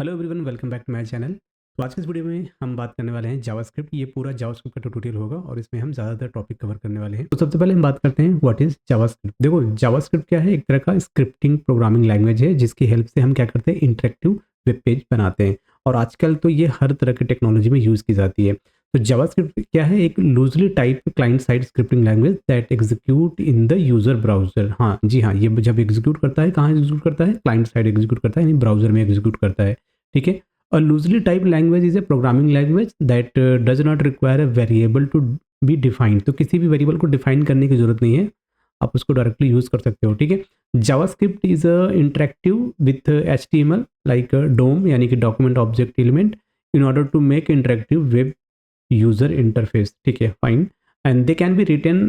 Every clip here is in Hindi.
Hello everyone, welcome back to my channel. तो आज के इस वीडियो में हम बात करने वाले हैं जावास्क्रिप्ट। ये पूरा जावास्क्रिप्ट का ट्यूटोरियल होगा और इसमें हम ज़्यादातर टॉपिक कवर करने वाले हैं। तो सबसे पहले हम बात करते हैं व्हाट इज़ जावास्क्रिप्ट। देखो, जावास्क्रिप्ट क्या है? एक तरह का स्क्रिप्टिंग प्रोग्रामिंग लैंग्वेज है जिसकी हेल्प से हम क्या करते हैं, इंटरेक्टिव वेब पेज बनाते हैं। और आजकल तो ये हर तरह की टेक्नोलॉजी में यूज़ की जाती है। तो जावास्क्रिप्ट क्या है? एक loosely type client side scripting language that execute in the user browser. हाँ जी हाँ, ये जब एग्जीक्यूट करता है, कहाँ एग्जीक्यूट करता है? क्लाइंट साइड एग्जीक्यूट करता है, यानी ब्राउजर में एग्जीक्यूट करता है। ठीक है। A loosely typed language is a programming language that does not require a variable to be defined। तो किसी भी वेरिएबल को डिफाइन करने की जरूरत नहीं है, आप उसको डायरेक्टली यूज कर सकते हो। ठीक है। JavaScript is interactive with HTML like DOM, यानी कि document object element, in order to make interactive web user interface. ठीक है, fine. And they can be written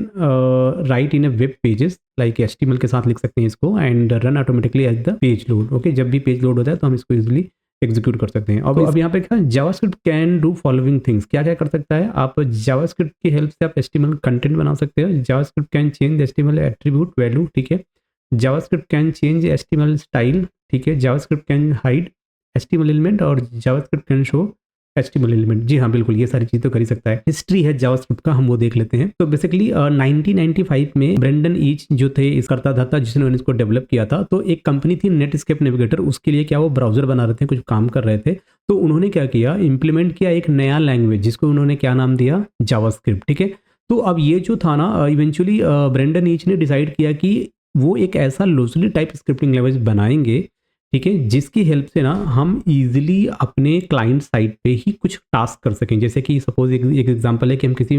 right in a web pages like HTML के साथ लिख सकते हैं इसको, and run automatically at the page load. Okay, जब भी पेज लोड होता है तो हम इसको इजिली एग्जीक्यूट कर सकते हैं। अब यहाँ पे क्या JavaScript can do following things. क्या क्या कर सकता है? आप जावास्क्रिप्ट की हेल्प से आप HTML कंटेंट बना सकते हो। JavaScript can change HTML attribute value. ठीक है। JavaScript can change HTML style. ठीक है। JavaScript can hide HTML element और JavaScript can show HTML element. जी हाँ, बिल्कुल, ये सारी चीज़ तो कर ही सकता है। हिस्ट्री है जावास्क्रिप्ट का, हम वो देख लेते हैं। तो बेसिकली 1995 में ब्रेंडन ईच जो थे इस करता था जिसने इसको डेवलप किया था। तो एक कंपनी थी नेटस्केप नेविगेटर, उसके लिए क्या वो ब्राउजर बना रहे थे, कुछ काम कर रहे थे। तो उन्होंने क्या किया, इंप्लीमेंट किया एक नया लैंग्वेज जिसको उन्होंने क्या नाम दिया, जावास्क्रिप्ट। ठीक है। तो अब ये जो था ना, इवेंचुअली ब्रेंडन ईच ने डिसाइड किया कि वो एक ऐसा लूजली टाइप स्क्रिप्टिंग लैंग्वेज बनाएंगे, ठीक है, जिसकी हेल्प से ना हम इजीली अपने क्लाइंट साइड पे ही कुछ टास्क कर सकें। जैसे कि सपोज एक एग्जांपल है कि हम किसी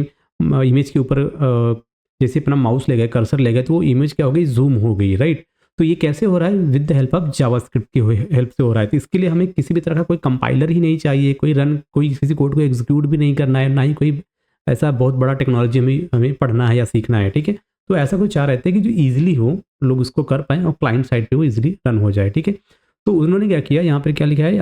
इमेज के ऊपर जैसे अपना माउस ले गए, कर्सर ले गए, तो वो इमेज क्या हो गई, जूम हो गई, राइट। तो ये कैसे हो रहा है? With the help of JavaScript की हेल्प से हो रहा है। तो इसके लिए हमें किसी भी तरह का कोई कंपाइलर ही नहीं चाहिए, कोई किसी कोड को एग्जीक्यूट भी नहीं करना है, ना ही कोई ऐसा बहुत बड़ा टेक्नोलॉजी हमें पढ़ना है या सीखना है। ठीक है। तो ऐसा कुछ चाह रहे थे कि जो ईजिली हो, लोग उसको कर पाएँ और क्लाइंट साइड पे वो ईजिली रन हो जाए। ठीक है। तो उन्होंने क्या किया, यहाँ पे क्या लिखा है,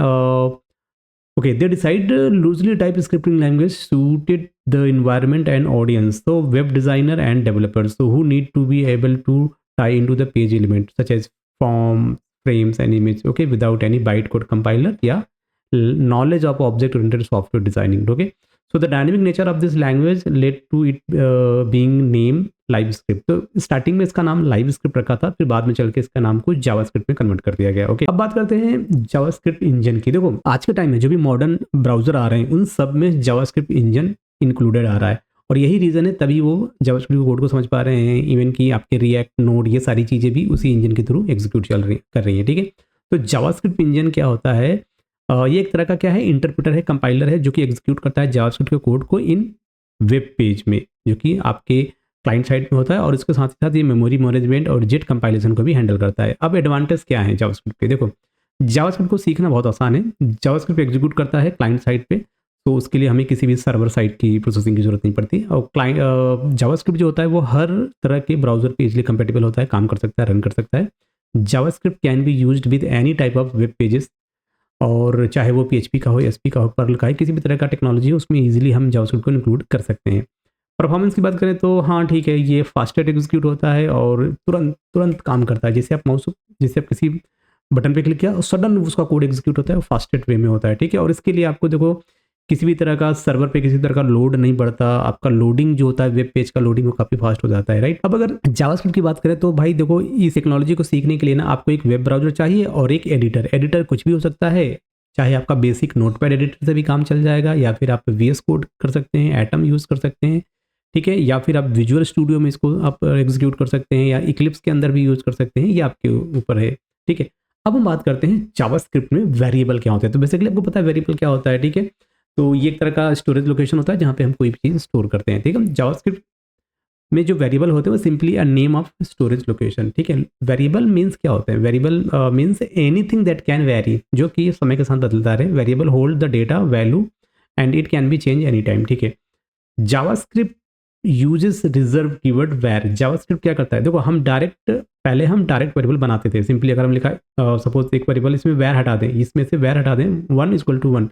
okay, they decide loosely type scripting language suited the environment and audience. तो web designer and developers who need to be able to tie into the page element such as form, frames and image, okay, without any bytecode compiler या knowledge of object oriented software designing. Okay, so the dynamic nature of this language led to it being named live script. तो स्टार्टिंग में इसका नाम लाइव स्क्रिप्ट रखा था, फिर बाद में चल के इसका नाम को जावास्क्रिप्ट में कन्वर्ट कर दिया गया। ओके, अब बात करते हैं जावास्क्रिप्ट इंजन की। देखो, आज के टाइम में जो भी मॉडर्न ब्राउजर आ रहे हैं उन सब में जावास्क्रिप्ट इंजन इंक्लूडेड आ रहा है, और यही रीज़न है तभी वो जावास्क्रिप्ट कोड को समझ पा रहे हैं। इवन कि आपके रिएक्ट, नोड, ये सारी चीज़ें भी उसी इंजन के थ्रू एग्जीक्यूट कर रही हैं। ठीक है। तो जावास्क्रिप्ट इंजन क्या होता है? ये एक तरह का क्या है, इंटरप्रेटर है, कंपाइलर है, जो कि एग्जीक्यूट करता है जावास्क्रिप्ट के कोड को इन वेब पेज में, जो कि आपके क्लाइंट साइड में होता है, और इसके साथ ही साथ ये मेमोरी मैनेजमेंट और जेट कंपाइलेशन को भी हैंडल करता है। अब एडवांटेज क्या है जावास्क्रिप्ट के? देखो, जावास्क्रिप्ट को सीखना बहुत आसान है। जावास्क्रिप्ट एग्जीक्यूट करता है क्लाइंट साइड पे, तो उसके लिए हमें किसी भी सर्वर साइड की प्रोसेसिंग की जरूरत नहीं पड़ती। और क्लाइंट जावास्क्रिप्ट जो होता है वो हर तरह के ब्राउजर पे इजीली कंपेटेबल होता है, काम कर सकता है, रन कर सकता है। JavaScript can be used with any type of web pages, और चाहे वो PHP का हो, SP का हो, पर्ल का है, किसी भी तरह का टेक्नोलॉजी हो, उसमें इजीली हम जावास्क्रिप्ट को इंक्लूड कर सकते हैं। परफॉर्मेंस की बात करें तो हाँ ठीक है, ये फास्टेस्ट एग्जीक्यूट होता है और तुरंत तुरंत काम करता है। जैसे आप किसी बटन पे क्लिक किया और सडन उसका कोड एग्जीक्यूट होता है, फास्टेस्ट वे में होता है। ठीक है। और इसके लिए आपको देखो, किसी भी तरह का सर्वर पे किसी तरह का लोड नहीं पड़ता। आपका लोडिंग जो होता है, वेब पेज का लोडिंग, वो काफ़ी फास्ट हो जाता है, राइट। अब अगर जावास्क्रिप्ट की बात करें तो भाई देखो, इस टेक्नोलॉजी को सीखने के लिए ना आपको एक वेब ब्राउजर चाहिए और एक एडिटर कुछ भी हो सकता है। चाहे आपका बेसिक नोटपैड एडिटर से भी काम चल जाएगा, या फिर आप VS कोड कर सकते हैं, एटम यूज़ कर सकते हैं। ठीक है। या फिर आप विजुअल स्टूडियो में इसको आप एग्जीक्यूट कर सकते हैं, या इक्लिप्स के अंदर भी यूज़ कर सकते हैं, ये आपके ऊपर है। ठीक है। अब हम बात करते हैं जावास्क्रिप्ट में वेरिएबल क्या होते हैं। तो बेसिकली आपको पता है वेरिएबल क्या होता है, ठीक है। तो ये एक तरह का स्टोरेज लोकेशन होता है जहाँ पे हम कोई भी चीज़ स्टोर करते हैं। ठीक है। जावास्क्रिप्ट में जो वेरिएबल होते हैं वो simply a name of storage location. ठीक है। वेरिएबल मीन्स क्या होता है? Variable means anything that can vary, जो कि समय के साथ बदलता रहे। Variable hold the data value and it can be change any time. ठीक है। JavaScript uses reserve keyword var. JavaScript क्या करता है? देखो, पहले हम डायरेक्ट वेरिएबल बनाते थे। सिंपली अगर हम लिखा सपोज एक वेरिएबल, इसमें वेर हटा दें, इसमें से वेर हटा दें, 1 = 1,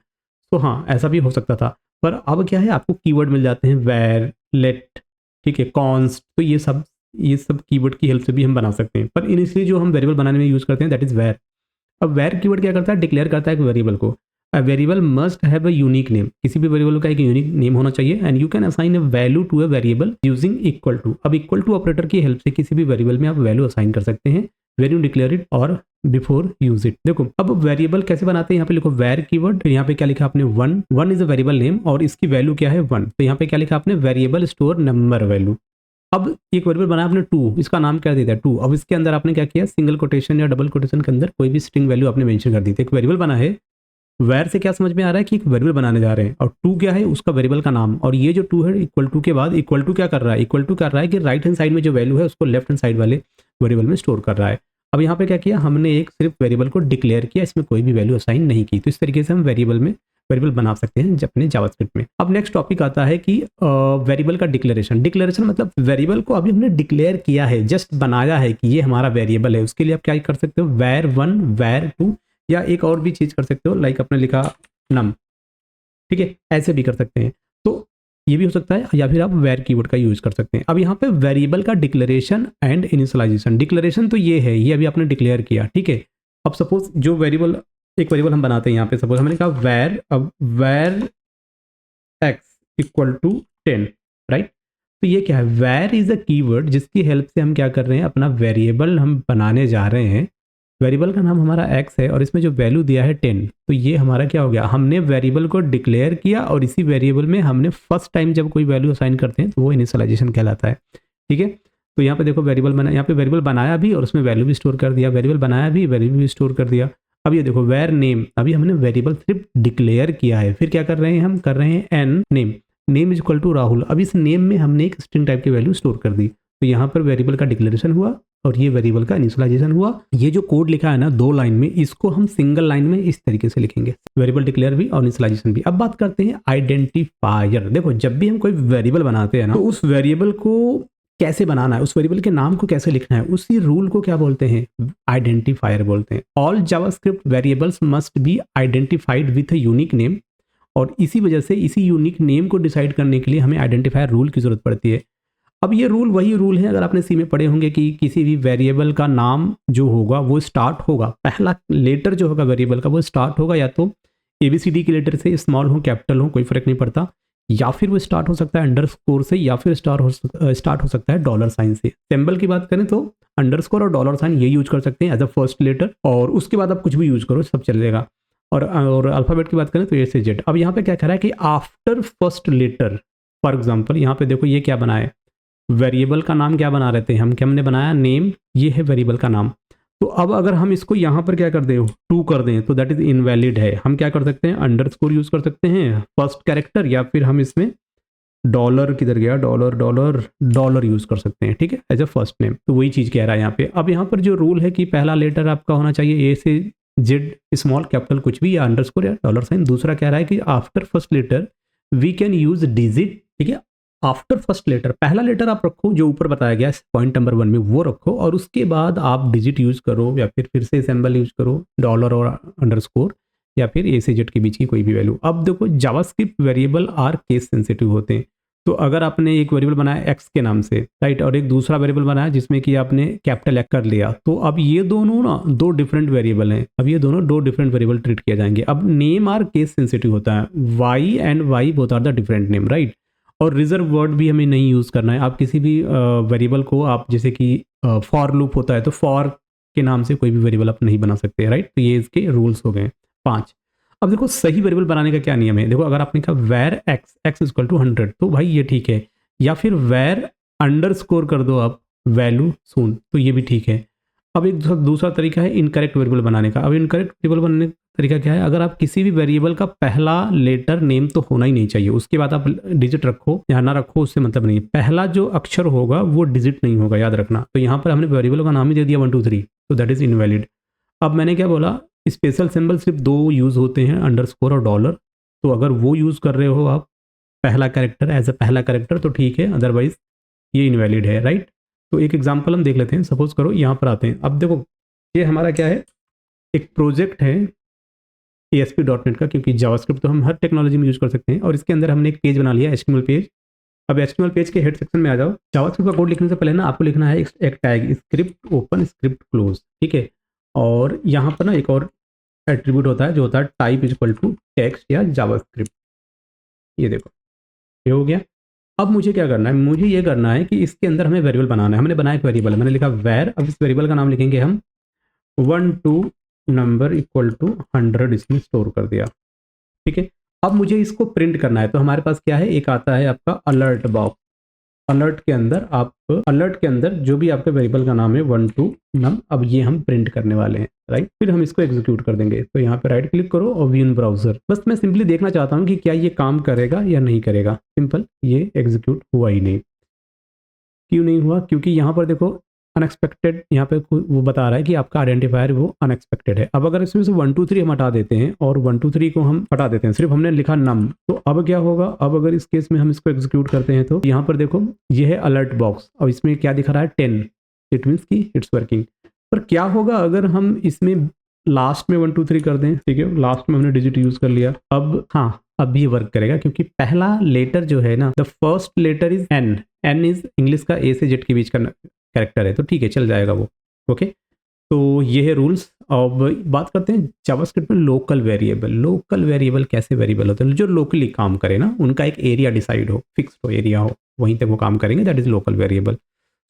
तो हाँ ऐसा भी हो सकता था। पर अब क्या है, आपको कीवर्ड मिल जाते हैं, वेर, लेट, ठीक है, कॉन्स्ट। तो ये सब कीवर्ड की हेल्प से भी हम बना सकते हैं। पर इनिशियली जो हम वेरिएबल बनाने में यूज करते हैं दैट इज वेर। अब वेर कीवर्ड क्या करता है, डिक्लेयर करता है एक वेरिएबल को। A variable must have a unique name, किसी भी वेरिएबल का एक यूनिक नेम होना चाहिए। And you can assign a value to a variable using equal to. अब इक्वल टू ऑपरेटर की हेल्प से किसी भी वेरिएबल में आप वैल्यू असाइन कर सकते हैं व्हेन यू डिक्लेयर इट और बिफोर यूज इट। देखो अब वेरिएबल कैसे बनाते हैं, यहाँ पे लिखो वेर कीवर्ड, फिर यहाँ पे क्या लिखा आपने one, one is a variable name और इसकी वैल्यू क्या है वन, तो यहाँ पे क्या लिखा आपने वेरिएबल स्टोर नंबर वैल्यू। अब एक वेरिएबल बनाया आपने टू, इसका नाम क्या दे दिया टू। अब इसके अंदर आपने क्या किया, सिंगल कोटेशन या डबल कोटेशन के अंदर कोई भी स्ट्रिंग वैल्यू आपने मेंशन कर दी थी। एक वेरिएबल बना है, वेर से क्या समझ में आ रहा है कि एक वेरिएबल बनाने जा रहे हैं, और टू क्या है उसका वेरिएबल का नाम। और ये जो टू है इक्वल टू के बाद इक्वल टू क्या कर रहा है, इक्वल टू कर रहा है कि राइट हैंड साइड में जो वैल्यू है उसको लेफ्ट हैंड साइड वाले वेरिएबल में स्टोर कर रहा है। अब यहाँ पे क्या किया हमने, एक सिर्फ वेरिएबल को डिक्लेयर किया, इसमें कोई भी वैल्यू असाइन नहीं की। तो इस तरीके से हम वेरिएबल बना सकते हैं अपने जावास्क्रिप्ट में। अब नेक्स्ट टॉपिक आता है कि वेरिएबल का डिक्लेरेशन। डिक्लेरेशन मतलब वेरिएबल को अभी हमने डिक्लेयर किया है, जस्ट बनाया है कि ये हमारा वेरिएबल है। उसके लिए आप क्या कर सकते हो, वेर वन वेर टू, या एक और भी चीज कर सकते हो, लाइक आपने लिखा नम, ठीक है, ऐसे भी कर सकते हैं। तो ये भी हो सकता है, या फिर आप वेर कीवर्ड का यूज कर सकते हैं। अब यहाँ पे वेरिएबल का डिक्लेरेशन एंड इनिशियलाइजेशन। डिक्लेरेशन तो ये है, ये अभी आपने डिक्लेयर किया, ठीक है। अब सपोज जो वेरिएबल, एक वेरिएबल हम बनाते हैं यहाँ पे, सपोज हमने कहा वेर, अब var x equal to 10, right. तो ये क्या है, वेर इज अ कीवर्ड जिसकी हेल्प से हम क्या कर रहे हैं, अपना वेरिएबल हम बनाने जा रहे हैं। वेरिएबल का नाम हमारा एक्स है और इसमें जो वैल्यू दिया है 10, तो ये हमारा क्या हो गया, हमने वेरिएबल को डिक्लेयर किया और इसी वेरिएबल में हमने फर्स्ट टाइम जब कोई वैल्यू असाइन करते हैं तो वो इनिशियलाइजेशन कहलाता है, ठीक है। तो यहाँ पे देखो वेरिएबल बना, यहाँ पे वेरिएबल बनाया भी और उसमें वैल्यू भी स्टोर कर दिया, वेरिएबल बनाया भी, वैल्यू भी स्टोर कर दिया। अब ये देखो वेर नेम, अभी हमने वेरिएबल सिर्फ डिक्लेयर किया है, फिर क्या कर रहे हैं, हम कर रहे हैं an name, name is equal to Rahul. अब इस नेम में हमने एक स्ट्रिंग टाइप की वैल्यू स्टोर कर दी, तो यहाँ पर वेरिएबल का डिक्लेरेशन हुआ और ये वेरिएबल का इनिशियलाइजेशन हुआ। ये जो कोड लिखा है ना 2 लाइन में, इसको हम सिंगल लाइन में इस तरीके से लिखेंगे, वेरिएबल डिक्लेयर भी और इनिशियलाइजेशन भी। अब बात करते हैं आइडेंटिफायर। देखो जब भी हम कोई वेरिएबल बनाते हैं ना, तो उस वेरिएबल को कैसे बनाना है, उस वेरिएबल के नाम को कैसे लिखना है, उसी रूल को क्या बोलते हैं, आइडेंटिफायर बोलते हैं। All JavaScript variables must be identified with a unique name, और इसी वजह से इसी यूनिक नेम को डिसाइड करने के लिए हमें आइडेंटिफायर रूल की जरूरत पड़ती है। अब ये रूल वही रूल है, अगर आपने सी में पढ़े होंगे कि किसी भी वेरिएबल का नाम जो होगा वो स्टार्ट होगा, पहला लेटर जो होगा वेरिएबल का वो स्टार्ट होगा या तो ABCD के लेटर से, स्मॉल हो कैपिटल हो कोई फर्क नहीं पड़ता, या फिर वो स्टार्ट हो सकता है अंडरस्कोर से, या फिर स्टार्ट हो सकता है डॉलर साइन से। सिंबल की बात करें तो अंडरस्कोर और डॉलर साइन ये यूज कर सकते हैं एज अ फर्स्ट लेटर, और उसके बाद आप कुछ भी यूज करो सब चलेगा। और अल्फाबेट की बात करें तो A से Z। अब यहाँ पे क्या कह रहा है कि after first letter, for example यहाँ पे देखो ये क्या बना है, वेरिएबल का नाम क्या बना रहे थे हम, क्या हमने बनाया नेम, ये है वेरिएबल का नाम। तो अब अगर हम इसको यहाँ पर क्या कर दें, टू कर दें, तो दैट इज इनवैलिड है। हम क्या कर सकते हैं, अंडरस्कोर यूज कर सकते हैं फर्स्ट कैरेक्टर, या फिर हम इसमें डॉलर किधर गया, डॉलर डॉलर डॉलर यूज कर सकते हैं, ठीक है, एज अ फर्स्ट नेम। तो वही चीज कह रहा है यहाँ पे। अब यहाँ पर जो रूल है कि पहला लेटर आपका होना चाहिए A से Z, स्मॉल कैपिटल कुछ भी, या अंडरस्कोर या डॉलर साइन। दूसरा कह रहा है कि after first letter we can use digit, ठीक है। आफ्टर फर्स्ट लेटर, पहला लेटर आप रखो जो ऊपर बताया गया पॉइंट नंबर 1 में वो रखो, और उसके बाद आप डिजिट यूज करो, या फिर से सिंबल यूज करो, डॉलर और अंडरस्कोर, या फिर A से Z के बीच की कोई भी वैल्यू। अब देखो JavaScript variable are case sensitive होते हैं। तो अगर आपने एक वेरिएबल बनाया x के नाम से, राइट, और एक दूसरा वेरिएबल बनाया जिसमें कि आपने कैपिटल एक्स कर लिया, तो अब ये दोनों ना दो डिफरेंट वेरिएबल हैं, अब ये दोनों दो डिफरेंट वेरिएबल ट्रीट किए जाएंगे। अब नेम आर केस सेंसिटिव होता है, y and y both are the different name, right. और रिजर्व वर्ड भी हमें नहीं यूज़ करना है। आप किसी भी वेरिएबल को, आप जैसे कि फॉर लूप होता है तो फॉर के नाम से कोई भी वेरिएबल आप नहीं बना सकते, राइट। तो ये इसके रूल्स हो गए 5। अब देखो सही वेरिएबल बनाने का क्या नियम है। देखो अगर आपने कहा वेर एक्स इक्वल टू 100, तो भाई ये ठीक है, या फिर वेर अंडरस्कोर कर दो आप वैल्यू सून, तो ये भी ठीक है। अब एक दूसरा तरीका है इनकरेक्ट वेरिएबल बनाने का। अब इनकरेक्ट वेरिएबल बनाने का तरीका क्या है, अगर आप किसी भी वेरिएबल का पहला लेटर नेम तो होना ही नहीं चाहिए, उसके बाद आप डिजिट रखो या ना रखो उससे मतलब नहीं, पहला जो अक्षर होगा वो डिजिट नहीं होगा, याद रखना। तो यहाँ पर हमने वेरिएबल का नाम ही दे दिया 1 2 3, तो दैट इज इनवैलिड। अब मैंने क्या बोला, स्पेशल सिंबल सिर्फ 2 यूज होते हैं, अंडरस्कोर और डॉलर। तो अगर वो यूज कर रहे हो आप पहला कैरेक्टर एज अ पहला कैरेक्टर तो ठीक है, अदरवाइज ये इनवैलिड है, राइट। तो एक एग्जांपल हम देख लेते हैं। सपोज करो यहाँ पर आते हैं। अब देखो ये हमारा क्या है, एक प्रोजेक्ट है ASP.NET का, क्योंकि जावास्क्रिप्ट तो हम हर टेक्नोलॉजी में यूज कर सकते हैं। और इसके अंदर हमने एक पेज बना लिया HTML पेज। अब HTML पेज के हेड सेक्शन में आ जाओ। जावास्क्रिप्ट का कोड लिखने से पहले ना आपको लिखना है एक tag, script open script close, ठीक है। और यहाँ पर ना एक और एट्रीब्यूट होता है जो होता है type is equal to text या जावास्क्रिप्ट। ये देखो ये हो गया। अब मुझे क्या करना है, मुझे ये करना है कि इसके अंदर हमें वेरिएबल बनाना है। हमने बनाया एक वेरिएबल, मैंने लिखा वेर। अब इस वेरिएबल का नाम लिखेंगे हम 1 2 नंबर इक्वल टू 100, इसमें स्टोर कर दिया। ठीक है, अब मुझे इसको प्रिंट करना है। तो हमारे पास क्या है, एक आता है आपका अलर्ट बॉक्स। अलर्ट के अंदर जो भी आपके वेरिएबल का नाम है 1 2 नम, अब ये हम प्रिंट करने वाले हैं, राइट। फिर हम इसको एग्जीक्यूट कर देंगे। तो यहाँ पे राइट क्लिक करो और व्यू इन ब्राउजर। बस मैं सिंपली देखना चाहता हूँ कि क्या ये काम करेगा या नहीं करेगा। सिंपल, ये एग्जीक्यूट हुआ ही नहीं। क्यों नहीं हुआ? क्योंकि यहाँ पर देखो अनएक्सपेक्टेड, यहाँ पे वो बता रहा है कि आपका आइडेंटिफायर वो अनएक्सपेक्टेड है। अब अगर इसमें से 1 2 3 हम हटा देते हैं और 1 2 3 को हम हटा देते हैं, सिर्फ हमने लिखा नम, तो अब क्या होगा? अब अगर इस केस में हम इसको एग्जीक्यूट करते हैं तो यहाँ पर देखो ये है अलर्ट बॉक्स और इसमें क्या दिखा रहा है 10। इट मीन्स कि इट्स वर्किंग। पर क्या होगा अगर हम इसमें लास्ट में 1 2 3 कर दें? ठीक है, लास्ट में हमने डिजिट यूज कर लिया। अब हाँ, अब ये वर्क करेगा क्योंकि पहला लेटर जो है ना, the first letter is N. N is English का ए से जेड के बीच का कैरेक्टर है, तो ठीक है, चल जाएगा वो। ओके, तो ये है रूल्स। अब बात करते हैं जावास्क्रिप्ट में लोकल वेरिएबल। लोकल वेरिएबल कैसे वेरिएबल होते हैं? जो लोकली काम करे ना, उनका एक एरिया डिसाइड हो, फिक्स हो एरिया हो, वहीं तक वो काम करेंगे, that is local variable.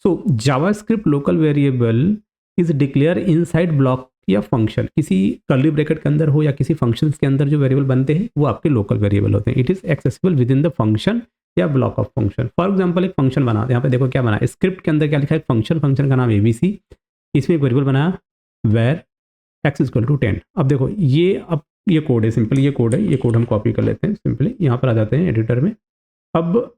So JavaScript local variable is declare inside block या फंक्शन। किसी कर्ली ब्रैकेट के अंदर हो या किसी फंक्शन के अंदर जो वेरिएबल बनते हैं वो आपके लोकल वेरिएबल होते हैं। It is accessible within the function या block of function. For example एक फंक्शन बना, यहाँ पे देखो क्या बना है, स्क्रिप्ट के अंदर क्या लिखा है, फंक्शन, फंक्शन का नाम एबीसी, इसमें एक वेरिएबल बनाया वेर एक्स इक्वल टू 10। अब देखो ये, अब ये कोड है, सिंपल ये कोड है, ये कोड हम कॉपी कर लेते हैं। सिंपली यहाँ पर आ जाते हैं एडिटर में। अब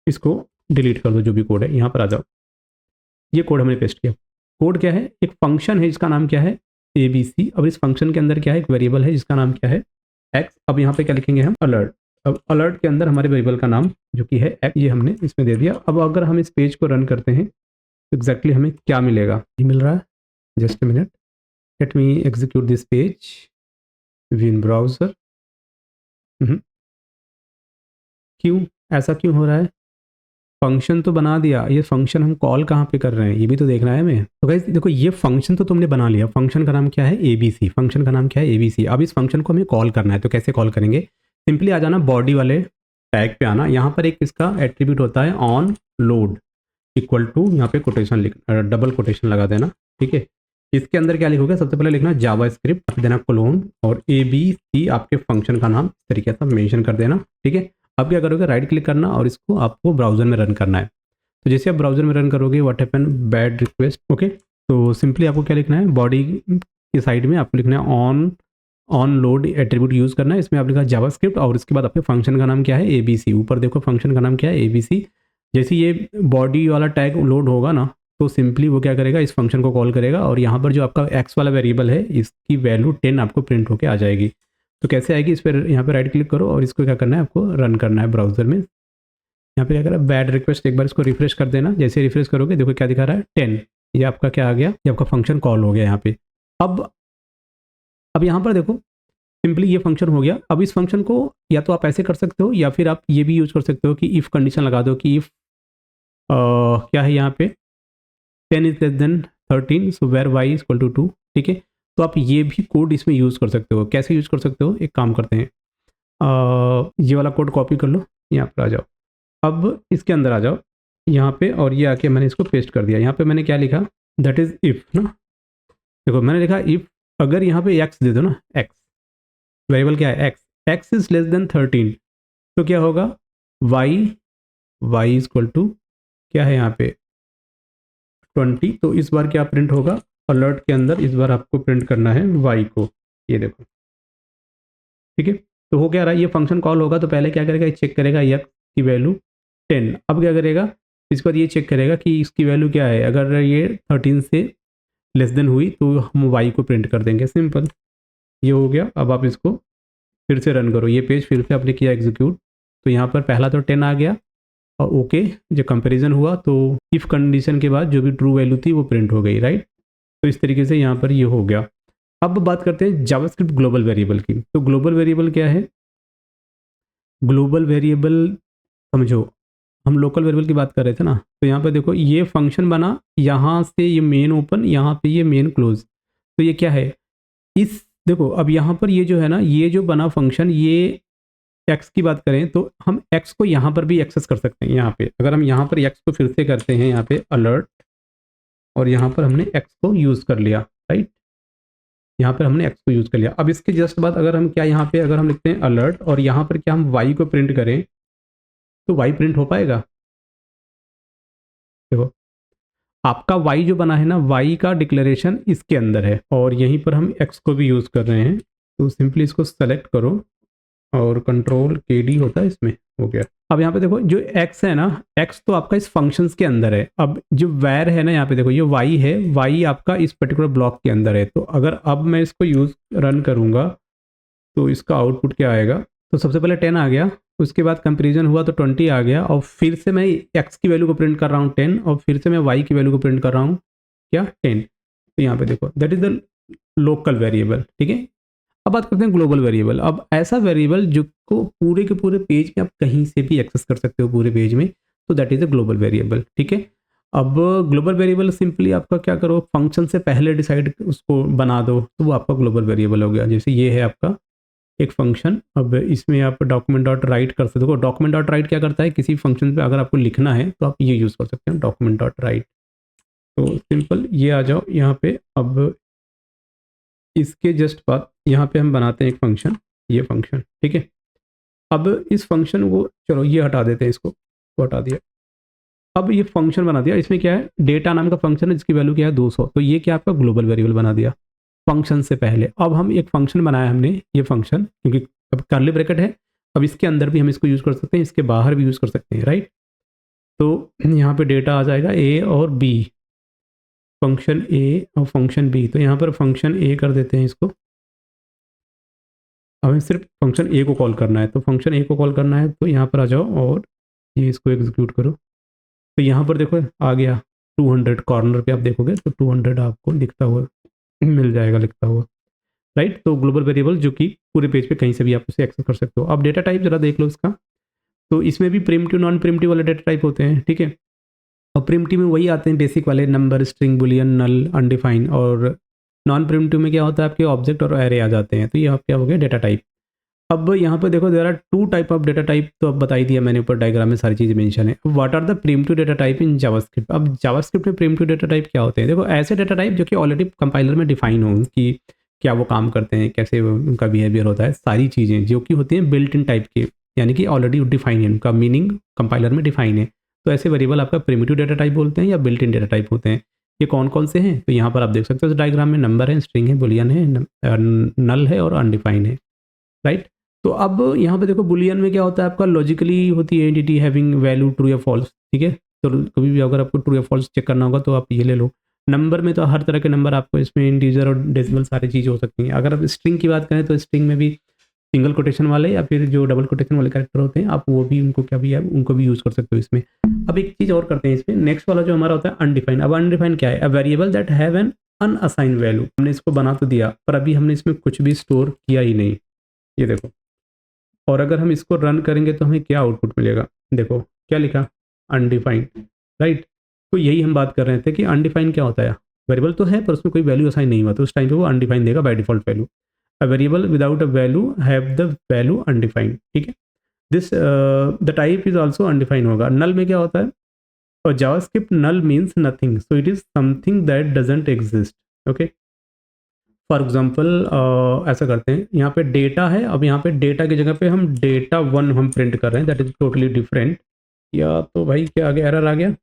इसको डिलीट कर दो, जो भी कोड है, यहाँ पर आ जाओ। ये कोड हमने पेस्ट किया। कोड क्या है, एक फंक्शन है जिसका नाम क्या है एबीसी। अब इस फंक्शन के अंदर क्या है, एक वेरिएबल है जिसका नाम क्या है एक्स। अब यहाँ पे क्या लिखेंगे हम, अलर्ट। अब अलर्ट के अंदर हमारे वेरिएबल का नाम जो कि है एक्स, ये हमने इसमें दे दिया। अब अगर हम इस पेज को रन करते हैं तो एग्जैक्टली हमें क्या मिलेगा, ये मिल रहा है। Just a minute, let me execute this page win browser. क्यों ऐसा क्यों हो रहा है? फंक्शन तो बना दिया, ये फंक्शन हम कॉल कहाँ पे कर रहे हैं ये भी तो देखना है हमें। तो गाइस देखो, ये फंक्शन तो तुमने बना लिया, फंक्शन का नाम क्या है एबीसी। फंक्शन का नाम क्या है एबीसी। अब इस फंक्शन को हमें कॉल करना है, तो कैसे कॉल करेंगे? सिंपली आ जाना बॉडी वाले टैग पे आना। यहाँ पर एक इसका एट्रीब्यूट होता है ऑन लोड इक्वल टू, यहाँ पे कोटेशन लिख, डबल कोटेशन लगा देना। ठीक है, इसके अंदर क्या लिखोगे, सबसे पहले लिखना जावास्क्रिप्ट, देना कोलोन और एबीसी आपके फंक्शन का नाम, इस तरीके से मेंशन कर देना। ठीक है, अब क्या करोगे, राइट क्लिक करना और इसको आपको ब्राउजर में रन करना है। तो जैसे आप ब्राउजर में रन करोगे, what happen, bad request. Okay, तो सिंपली आपको क्या लिखना है, बॉडी की साइड में आपको लिखना है ऑन लोड एट्रीब्यूट यूज करना है। इसमें आप लिखा जावास्क्रिप्ट और उसके बाद आपके फंक्शन का नाम क्या है एबीसी। ऊपर देखो फंक्शन का नाम क्या है एबीसी। जैसे ये बॉडी वाला टैग लोड होगा ना, तो सिंपली वो क्या करेगा, इस फंक्शन को कॉल करेगा और यहाँ पर जो आपका एक्स वाला वेरिएबल है इसकी वैल्यू 10 आपको प्रिंट होकर आ जाएगी। तो कैसे आएगी, इस पर यहाँ पे राइट क्लिक करो और इसको क्या करना है, आपको रन करना है ब्राउजर में। यहाँ पे क्या करा, बैड रिक्वेस्ट, एक बार इसको रिफ्रेश कर देना। जैसे रिफ्रेश करोगे देखो क्या दिखा रहा है 10। ये आपका क्या आ गया, ये आपका फंक्शन कॉल हो गया यहाँ पे। अब यहाँ पर देखो सिंपली ये फंक्शन हो गया। अब इस फंक्शन को या तो आप ऐसे कर सकते हो या फिर आप ये भी यूज कर सकते हो कि इफ कंडीशन लगा दो कि इफ क्या है यहाँ पे 10 is less than 13, so var Y is equal to 2। ठीक है, तो आप ये भी कोड इसमें यूज़ कर सकते हो। कैसे यूज़ कर सकते हो, एक काम करते हैं, ये वाला कोड कॉपी कर लो, यहाँ पर आ जाओ। अब इसके अंदर आ जाओ यहाँ पे और ये आके मैंने इसको पेस्ट कर दिया। यहाँ पे मैंने क्या लिखा, दैट इज इफ ना, देखो मैंने लिखा इफ, अगर यहाँ पे एक्स दे दो ना, एक्स वेरिएबल क्या है x, x is less than 13, तो क्या होगा वाई इज इक्वल टू क्या है यहाँ पे 20। तो इस बार क्या प्रिंट होगा, अलर्ट के अंदर इस बार आपको प्रिंट करना है वाई को, ये देखो। ठीक है, तो हो क्या रहा है, ये फंक्शन कॉल होगा तो पहले क्या करेगा, चेक करेगा एक्स की वैल्यू 10। अब क्या करेगा, इसके बाद ये चेक करेगा कि इसकी वैल्यू क्या है। अगर ये 13 से लेस देन हुई तो हम वाई को प्रिंट कर देंगे। सिंपल, ये हो गया। अब आप इसको फिर से रन करो, ये पेज फिर से आपने किया एग्जीक्यूट, तो यहाँ पर पहला तो 10 आ गया और ओके, जब कंपैरिजन हुआ तो इफ कंडीशन के बाद जो भी ट्रू वैल्यू थी वो प्रिंट हो गई, राइट। तो इस तरीके से यहाँ पर ये हो गया। अब बात करते हैं जावास्क्रिप्ट ग्लोबल वेरिएबल की। तो ग्लोबल वेरिएबल क्या है, ग्लोबल वेरिएबल समझो, हम लोकल वेरिएबल की बात कर रहे थे ना, तो यहाँ पे देखो ये फंक्शन बना, यहाँ से ये मेन ओपन, यहाँ पे ये मेन क्लोज। तो ये क्या है, इस देखो अब यहाँ पर ये जो है ना, ये जो बना फंक्शन, ये एक्स की बात करें तो हम एक्स को यहाँ पर भी एक्सेस कर सकते हैं। यहाँ पे अगर हम यहाँ पर एक्स को फिर से करते हैं, यहाँ पे अलर्ट, और यहाँ पर हमने एक्स को यूज़ कर लिया, राइट, यहाँ पर हमने एक्स को यूज़ कर लिया। अब इसके जस्ट बाद अगर हम क्या, यहाँ पे अगर हम लिखते हैं अलर्ट और यहाँ पर क्या हम वाई को प्रिंट करें, तो वाई प्रिंट हो पाएगा। देखो आपका वाई जो बना है ना, वाई का डिक्लेरेशन इसके अंदर है और यहीं पर हम एक्स को भी यूज़ कर रहे हैं। तो सिंपली इसको सेलेक्ट करो और कंट्रोल के डी होता है इसमें, हो गया। अब यहाँ पे देखो जो x है ना, x तो आपका इस फंक्शंस के अंदर है। अब जो वैर है ना, यहाँ पे देखो ये y है, y आपका इस पर्टिकुलर ब्लॉक के अंदर है। तो अगर अब मैं इसको यूज़ रन करूँगा तो इसका आउटपुट क्या आएगा, तो सबसे पहले 10 आ गया, उसके बाद कंपेरिजन हुआ तो 20 आ गया, और फिर से मैं x की वैल्यू को प्रिंट कर रहा हूँ 10, और फिर से मैं y की वैल्यू को प्रिंट कर रहा हूँ क्या, 10। तो यहाँ पे देखो that is the local variable, ठीक है। अब बात करते हैं ग्लोबल वेरिएबल। अब ऐसा वेरिएबल जो को पूरे के पूरे पेज में आप कहीं से भी एक्सेस कर सकते हो पूरे पेज में, तो that is a global variable, ठीक है। अब ग्लोबल वेरिएबल सिंपली आपका क्या करो, फंक्शन से पहले डिसाइड उसको बना दो, तो वो आपका ग्लोबल वेरिएबल हो गया। जैसे ये है आपका एक फंक्शन, अब इसमें आप डॉक्यूमेंट डॉट राइट कर सकते हो। डॉक्यूमेंट डॉट राइट क्या करता है, किसी फंक्शन पे अगर आपको लिखना है तो आप ये यूज़ कर सकते हैं, डॉक्यूमेंट डॉट राइट। तो सिंपल ये आ जाओ यहाँ पे। अब इसके जस्ट बाद यहाँ पे हम बनाते हैं एक फंक्शन, ये फंक्शन, ठीक है। अब इस फंक्शन को चलो ये हटा देते हैं, इसको तो हटा दिया। अब ये फंक्शन बना दिया, इसमें क्या है, डेटा नाम का फंक्शन है जिसकी वैल्यू क्या है 200। तो ये क्या आपका ग्लोबल वेरिएबल बना दिया फंक्शन से पहले। अब हम एक फंक्शन बनाया हमने, ये फंक्शन, क्योंकि अब कर्ली ब्रैकेट है, अब इसके अंदर भी हम इसको यूज़ कर सकते हैं, इसके बाहर भी यूज़ कर सकते हैं, राइट। तो यहाँ पे डेटा आ जाएगा ए और बी, फंक्शन ए और फंक्शन बी। तो यहाँ पर फंक्शन ए कर देते हैं इसको, हमें सिर्फ फंक्शन ए को कॉल करना है। तो फंक्शन ए को कॉल करना है तो यहाँ पर आ जाओ और ये इसको एग्जीक्यूट करो। तो यहाँ पर देखो आ गया 200, कॉर्नर पे आप देखोगे तो 200 आपको लिखता हुआ मिल जाएगा, लिखता हुआ, राइट। तो ग्लोबल वेरिएबल जो कि पूरे पेज पे कहीं से भी आप उसे एक्सेस कर सकते हो। अब डेटा टाइप जरा देख लो इसका, तो इसमें भी प्रिमिटिव नॉन प्रिमिटिव वाले डेटा टाइप होते हैं, ठीक है। और प्रिमिटिव में वही आते हैं बेसिक वाले, नंबर, स्ट्रिंग, बुलियन, नल, अनडिफाइन। और नॉन प्रिमिटिव में क्या होता है, आपके ऑब्जेक्ट और एरे आ जाते हैं। तो ये आप क्या हो गया डेटा टाइप। अब यहाँ पे देखो there are 2 type of data type, तो अब बता ही दिया मैंने, ऊपर डायग्राम में सारी चीज़ें मेंशन है। What are the primitive data type in JavaScript. अब जावास्क्रिप्ट में प्रिमिटिव डेटा टाइप क्या होते हैं, देखो ऐसे डेटा टाइप जो कि ऑलरेडी कंपाइलर में डिफाइन हो कि क्या वो काम करते हैं, कैसे उनका बिहेवियर होता है, सारी चीज़ें जो कि होती हैं बिल्ट इन टाइप के, यानी कि ऑलरेडी डिफाइन है, उनका मीनिंग कंपाइलर में डिफाइन है। तो ऐसे वेरिएबल आपका प्रिमिटिव डेटा टाइप बोलते हैं या बिल्ट इन डेटा टाइप होते हैं। ये कौन कौन से हैं, तो यहाँ पर आप देख सकते हो इस डायग्राम में, नंबर है, स्ट्रिंग है, बुलियन है, नल है और अनडिफाइन है, राइट। तो अब यहाँ पे देखो बुलियन में क्या होता है, आपका लॉजिकली होती है एंटिटी हैविंग वैल्यू ट्रू या फॉल्स, ठीक है। तो कभी भी अगर आपको ट्रू या फॉल्स चेक करना होगा तो आप ये ले लो। नंबर में तो हर तरह के नंबर आपको इसमें इंटीजर और डेसिमल सारी चीज़ हो सकती हैं। अगर आप स्ट्रिंग की बात करें तो स्ट्रिंग में भी सिंगल कोटेशन वाले या फिर जो डबल कोटेशन वाले कैरेक्टर होते हैं, आप वो भी उनको क्या भी है उनको भी यूज़ कर सकते हो इसमें। अब एक चीज़ और करते हैं इसमें, नेक्स्ट वाला जो हमारा होता है अनडिफाइन। अब अनडिफाइन क्या है, a variable that have an unassign value. हमने इसको बना तो दिया पर अभी हमने इसमें कुछ भी स्टोर किया ही नहीं, ये देखो। और अगर हम इसको रन करेंगे तो हमें क्या आउटपुट मिलेगा, देखो क्या लिखा, अनडिफाइंड, राइट। तो यही हम बात कर रहे थे कि अनडिफाइंड क्या होता है, वेरिएबल तो है पर उसमें कोई वैल्यू असाइन नहीं हुआ, तो उस टाइम पे वो अनडिफाइंड देगा by default value. A variable without a value have the value undefined, ठीक है। This the type is also undefined होगा। नल में क्या होता है, और JavaScript null means nothing, so it is something that doesn't exist, okay. For example ऐसा करते हैं, यहाँ पे डेटा है, अब यहाँ पे डेटा की जगह पे हम डेटा 1 हम प्रिंट कर रहे हैं, दैट इज टोटली डिफरेंट। या तो भाई क्या आ गया, एरर आ गया,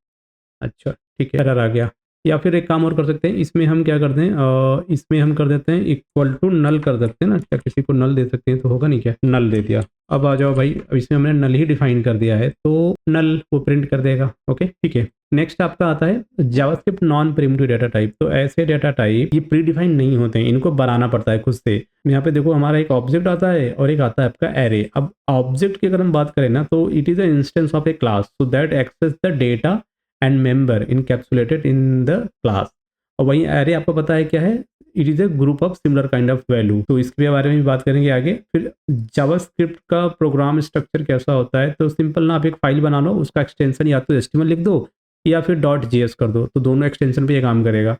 अच्छा ठीक है एरर आ गया। या फिर एक काम और कर सकते हैं, इसमें हम क्या करते हैं, इसमें हम कर देते हैं इक्वल टू नल कर देते हैं ना, क्या किसी को नल दे सकते हैं तो होगा नहीं क्या, नल दे दिया। अब आ जाओ भाई, अब इसमें हमने नल ही डिफाइन कर दिया है तो नल वो प्रिंट कर देगा, ओके ठीक है। नेक्स्ट आपका आता है JavaScript non primitive data type. तो ऐसे डेटा टाइप ये प्री डिफाइन नहीं होते हैं, इनको बनाना पड़ता है खुद से। यहाँ पे देखो हमारा एक ऑब्जेक्ट आता है और एक आता है आपका एरे। अब ऑब्जेक्ट की अगर हम बात करें ना तो it is a instance of a class so that access the data and member encapsulated in the class. और वहीं एरे आपको पता है क्या है, it is a group of similar kind of value. तो इसके बारे में भी बात करेंगे आगे। फिर जावास्क्रिप्ट का प्रोग्राम स्ट्रक्चर कैसा होता है, तो सिंपल ना आप एक फाइल बना लो, उसका एक्सटेंशन या तो HTML लिख दो या फिर .js कर दो, तो दोनों एक्सटेंशन पे ये काम करेगा।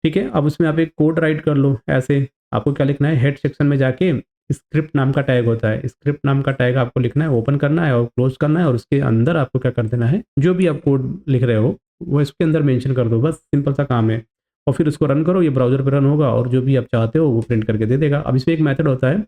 ठीक है, अब उसमें आप एक कोड राइट कर लो ऐसे। आपको क्या लिखना है, हेड सेक्शन में जाके स्क्रिप्ट नाम का टैग होता है, स्क्रिप्ट नाम का टैग आपको लिखना है, ओपन करना है और क्लोज करना है, और उसके अंदर आपको क्या कर देना है, जो भी आप कोड लिख रहे हो वो इसके अंदर मेंशन कर दो, बस सिंपल सा काम है। और फिर उसको रन करो, ये ब्राउजर पे रन होगा और जो भी आप चाहते हो वो प्रिंट करके दे देगा। अब इसमें एक मेथड होता है,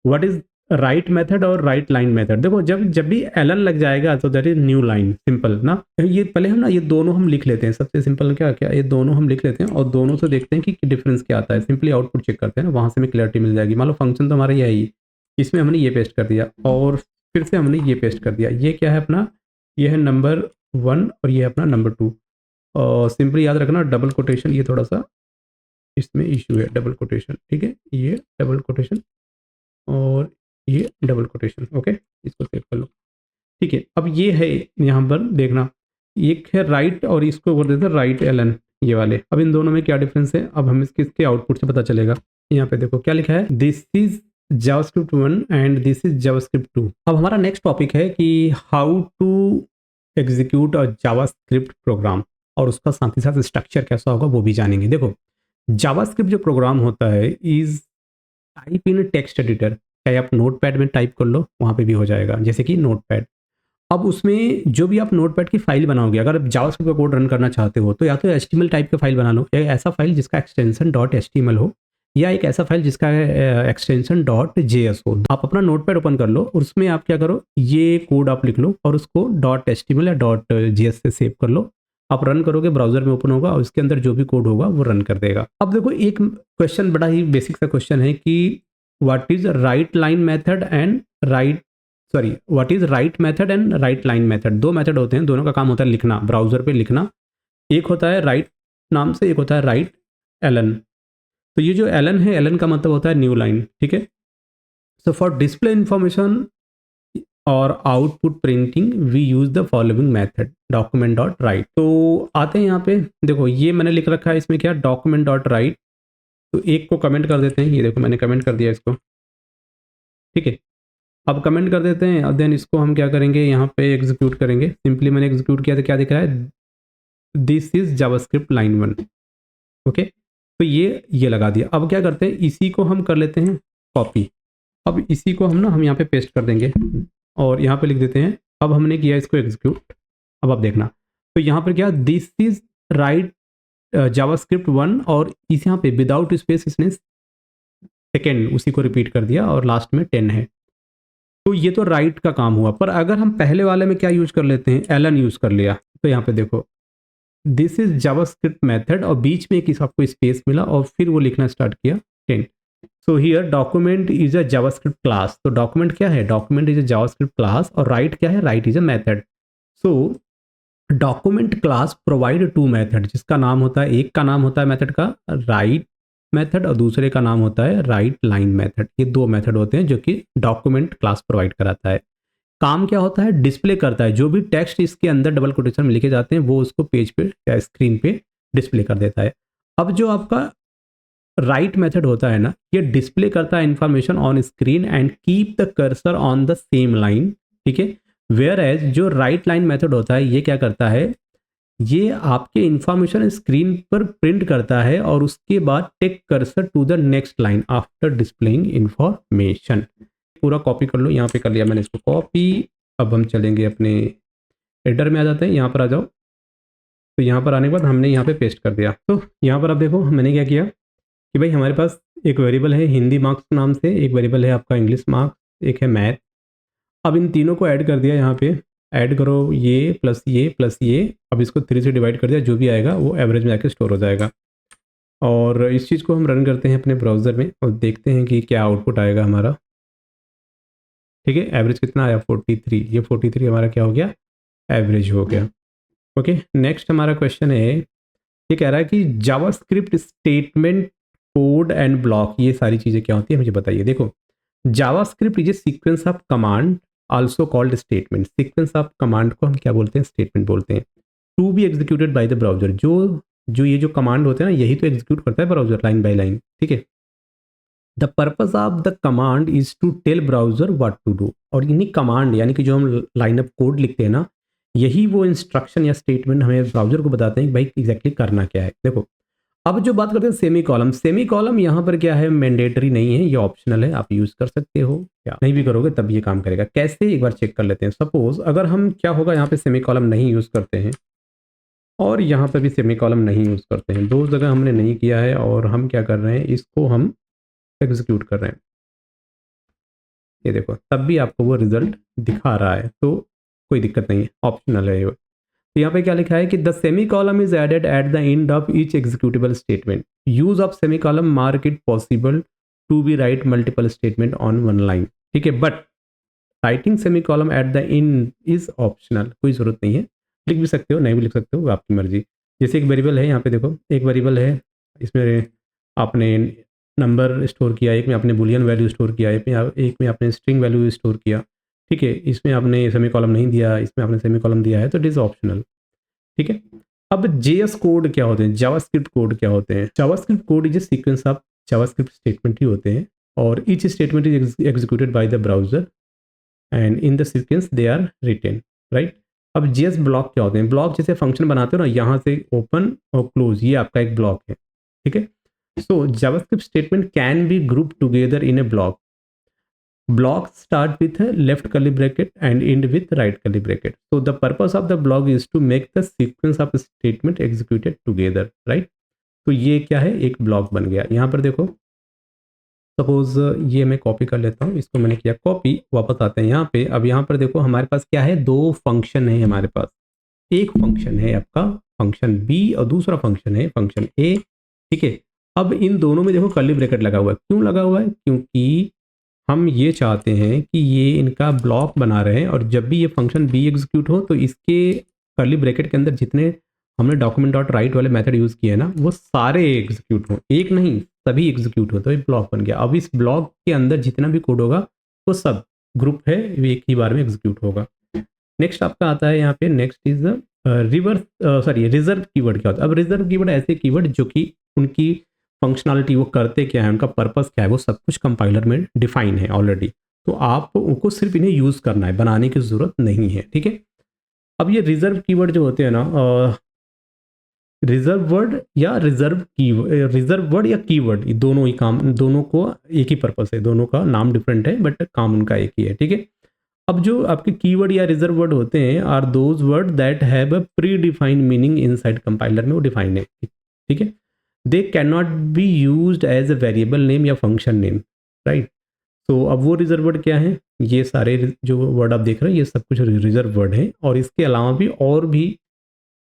व्हाट इज राइट मेथड और राइट लाइन मेथड। देखो जब जब भी एलन लग जाएगा तो that is new line, simple ना। ये पहले हम ना ये दोनों हम लिख लेते हैं, सबसे सिंपल क्या क्या ये दोनों हम लिख लेते हैं और दोनों से देखते हैं कि डिफरेंस क्या आता है। सिंपली आउटपुट चेक करते हैं ना, वहां से हमें क्लैरिटी मिल जाएगी। मान लो फंक्शन तो हमारा ये है ही, इसमें हमने ये पेस्ट कर दिया और फिर से हमने ये पेस्ट कर दिया। ये क्या है अपना, ये है नंबर 1 और ये है अपना नंबर 2। और सिंपली याद रखना डबल कोटेशन, ये थोड़ा सा इसमें इशू है, डबल कोटेशन, ठीक है, ये डबल कोटेशन और ये डबल कोटेशन। ओके, इसको सेव कर लो। ठीक है, अब ये है यहाँ पर देखना, एक है राइट और इसको बोल देते हैं राइट एलन, ये वाले। अब इन दोनों में क्या डिफरेंस है, अब हम इसके आउटपुट से पता चलेगा। यहाँ पे देखो क्या लिखा है, this is JavaScript 1 and this is JavaScript 2। अब हमारा नेक्स्ट टॉपिक है कि how to execute a JavaScript program, और उसका साथ ही साथ स्ट्रक्चर कैसा होगा वो भी जानेंगे। देखो जावास्क्रिप्ट जो प्रोग्राम होता है is type in text editor, चाहे आप नोटपैड में टाइप कर लो वहाँ पे भी हो जाएगा, जैसे कि नोटपैड। अब उसमें जो भी आप नोटपैड की फाइल बनाओगे, अगर आप जावास्क्रिप्ट का कोड रन करना चाहते हो तो या तो एचटीएमएल टाइप का फाइल बना लो, या ऐसा फाइल जिसका एक्सटेंशन डॉट एचटीएमएल हो, या एक ऐसा फाइल जिसका एक्सटेंशन डॉट जेएस हो। आप अपना नोटपैड ओपन कर लो और उसमें आप क्या करो, ये कोड आप लिख लो और उसको डॉट एचटीएमएल या डॉट जेएस से सेव कर लो। आप रन करोगे, ब्राउजर में ओपन होगा और उसके अंदर जो भी कोड होगा वो रन कर देगा। अब देखो एक क्वेश्चन, बड़ा ही बेसिक सा क्वेश्चन है कि what is right line method and what is right method and right line method. दो मेथड होते हैं, दोनों का काम होता है लिखना, ब्राउजर पे लिखना। एक होता है राइट नाम से, एक होता है राइट एलन। तो ये जो एलन है, एलन का मतलब होता है न्यू लाइन, ठीक है। सो फॉर डिस्प्ले इंफॉर्मेशन और output printing we use the following method document dot write. तो आते हैं यहाँ पे, देखो ये मैंने लिख रखा है इसमें क्या, डॉक्यूमेंट डॉट राइट। तो एक को कमेंट कर देते हैं, ये देखो मैंने कमेंट कर दिया इसको, ठीक है। अब कमेंट कर देते हैं और देन इसको हम क्या करेंगे, यहाँ पे एग्जीक्यूट करेंगे। सिंपली मैंने एग्जीक्यूट किया तो क्या दिख रहा है, this is JavaScript line 1। Okay, तो ये लगा दिया। अब क्या करते हैं, इसी को हम कर लेते हैं कॉपी। अब इसी को हम यहाँ पे पेस्ट कर देंगे और यहाँ पे लिख देते हैं। अब हमने किया इसको एग्जीक्यूट, अब आप देखना तो यहाँ पर क्या, दिस इज राइट जावास्क्रिप्ट 1 और इस यहाँ पे विदाउट स्पेस इसने सेकेंड उसी को रिपीट कर दिया और लास्ट में 10 है। तो ये तो राइट का काम हुआ। पर अगर हम पहले वाले में क्या यूज कर लेते हैं, एलन यूज कर लिया, तो यहाँ पे देखो दिस इज जावास्क्रिप्ट मेथड और बीच में एक आपको स्पेस मिला और फिर वो लिखना स्टार्ट किया 10। So here document is a JavaScript class. तो डॉक्यूमेंट क्या है, document is a JavaScript class और राइट क्या है, write is a method. So document class provide two method, जिसका नाम होता है, एक का नाम होता है मेथड का राइट मेथड और दूसरे का नाम होता है राइट लाइन मेथड। ये दो मेथड होते हैं जो कि डॉक्यूमेंट क्लास प्रोवाइड कराता है। काम क्या होता है, डिस्प्ले करता है, जो भी टेक्स्ट इसके अंदर डबल कोटेशन में लिखे जाते हैं वो उसको पेज पे या स्क्रीन पे डिस्प्ले कर देता है। अब जो आपका राइट मेथड होता है ना, ये डिस्प्ले करता है information on screen and keep the cursor on the same line, ठीक है। वेयर एज जो राइट लाइन मेथड होता है, ये क्या करता है, ये आपके इंफॉर्मेशन स्क्रीन पर प्रिंट करता है और उसके बाद take cursor to the next line after displaying information. पूरा कॉपी कर लो, यहाँ पे कर लिया मैंने इसको कॉपी। अब हम चलेंगे अपने एडिटर में, आ जाते हैं, यहाँ पर आ जाओ। तो यहाँ पर आने के बाद हमने यहाँ पे पेस्ट कर दिया। तो यहाँ पर आप देखो मैंने क्या किया कि भाई हमारे पास एक वेरिएबल है हिंदी मार्क्स नाम से, एक वेरिएबल है आपका इंग्लिश मार्क्स, एक है मैथ। अब इन तीनों को ऐड कर दिया, यहाँ पे ऐड करो ये प्लस ये प्लस ये। अब इसको 3 से डिवाइड कर दिया, जो भी आएगा वो एवरेज में जाके स्टोर हो जाएगा। और इस चीज़ को हम रन करते हैं अपने ब्राउज़र में और देखते हैं कि क्या आउटपुट आएगा हमारा, ठीक है। एवरेज कितना आया, 43। ये 43 हमारा क्या हो गया, एवरेज हो गया। ओके, नेक्स्ट हमारा क्वेश्चन है, ये कह रहा है कि JavaScript statement code and block, ये सारी चीज़ें क्या होती है मुझे बताइए। देखो JavaScript is a sequence of command also called statement. Sequence of command को हम क्या बोलते हैं, स्टेटमेंट बोलते हैं। To be executed by the browser, जो ये जो कमांड होते हैं ना, यही तो एग्जीक्यूट करता है ब्राउजर लाइन बाय लाइन, ठीक है। The purpose of the command is to tell browser what to do. और इन्हीं कमांड यानी कि जो हम लाइन ऑफ कोड लिखते हैं ना, यही वो इंस्ट्रक्शन या स्टेटमेंट हमें ब्राउजर को बताते हैं कि भाई एग्जैक्टली करना क्या है। देखो अब जो बात करते हैं सेमी कॉलम यहाँ पर क्या है, मैंडेटरी नहीं है, ये ऑप्शनल है, आप यूज़ कर सकते हो, क्या नहीं भी करोगे तब ये काम करेगा। कैसे, एक बार चेक कर लेते हैं। सपोज अगर हम, क्या होगा, यहाँ पे सेमी कॉलम नहीं यूज़ करते हैं और यहाँ पर भी सेमी कॉलम नहीं यूज़ करते हैं, दो जगह हमने नहीं किया है और हम क्या कर रहे हैं, इसको हम एग्जीक्यूट कर रहे हैं, ये देखो तब भी आपको वो रिजल्ट दिखा रहा है, तो कोई दिक्कत नहीं है, ऑप्शनल है ये। तो यहाँ पे क्या लिखा है कि the semi column is added at the end of each executable statement, use of semi column mark it possible to be write multiple statement on one line, ठीक है, but writing semi column at the end is optional, कोई जरूरत नहीं है, लिख भी सकते हो नहीं भी लिख सकते हो, वो आपकी मर्जी। जैसे एक वेरिएबल है, यहाँ पे देखो एक वेरिएबल है, इसमें आपने नंबर स्टोर किया, एक में आपने बुलियन वैल्यू स्टोर किया, एक में आपने स्ट्रिंग वैल्यू स्टोर किया, ठीक है, इसमें आपने सेमी कॉलम नहीं दिया, इसमें आपने सेमी कॉलम दिया है, तो इट इज़ ऑप्शनल, ठीक है। अब जेएस कोड क्या होते हैं, जावास्क्रिप्ट कोड क्या होते हैं? JavaScript code is a sequence of JavaScript statement ही होते हैं और each statement is executed by the browser and in the sequence they are written, right. अब जेएस ब्लॉक क्या होते हैं? ब्लॉक जैसे फंक्शन बनाते हो ना, यहाँ से ओपन और क्लोज, ये आपका एक ब्लॉक है, ठीक है। So JavaScript statement can be group together in a block. Blocks start with a left curly bracket and end with right curly bracket. So the purpose of the block is to make the sequence of statement executed together, right? तो ये क्या है, एक ब्लॉक बन गया। यहाँ पर देखो, सपोज ये मैं कॉपी कर लेता हूँ, इसको मैंने किया कॉपी, वापस आते हैं यहाँ पे। अब यहाँ पर देखो हमारे पास क्या है, दो फंक्शन है हमारे पास। एक फंक्शन है आपका फंक्शन बी और दूसरा फंक्शन है फंक्शन ए, ठीक है। अब इन दोनों में देखो कर्ली ब्रैकेट लगा हुआ है, क्यों लगा हुआ है? क्योंकि हम ये चाहते हैं कि ये इनका ब्लॉक बना रहे हैं और जब भी ये फंक्शन बी एग्जीक्यूट हो तो इसके कर्ली ब्रैकेट के अंदर जितने हमने डॉक्यूमेंट डॉट राइट वाले मेथड यूज़ किए हैं ना, वो सारे एग्जीक्यूट हो, एक नहीं सभी एग्जीक्यूट हो, तो ये ब्लॉक बन गया। अब इस ब्लॉक के अंदर जितना भी कोड होगा वो सब ग्रुप है, वो एक ही बार में एग्जीक्यूट होगा। नेक्स्ट आपका आता है यहाँ पे, नेक्स्ट इज रिजर्व कीवर्ड क्या होता है? अब रिजर्व कीवर्ड ऐसे कीवर्ड जो कि उनकी फंक्शनलिटी, वो करते क्या है, उनका पर्पस क्या है, वो सब कुछ कंपाइलर में डिफाइन है ऑलरेडी, तो आप उनको सिर्फ इन्हें यूज़ करना है, बनाने की ज़रूरत नहीं है, ठीक है। अब ये रिजर्व कीवर्ड जो होते हैं ना, रिजर्व वर्ड या रिजर्व वर्ड या कीवर्ड, ये दोनों ही काम, दोनों को एक ही पर्पस है, दोनों का नाम डिफरेंट है बट काम उनका एक ही है, ठीक है। अब जो आपके कीवर्ड या रिजर्व वर्ड होते हैं are those word that have a predefined meaning inside compiler में, वो डिफाइंड है, ठीक है। They can not be used as a variable name या फंक्शन नेम, राइट। तो अब वो रिजर्व वर्ड क्या है, ये सारे जो वर्ड आप देख रहे हैं ये सब कुछ रिजर्व वर्ड हैं, और इसके अलावा भी और भी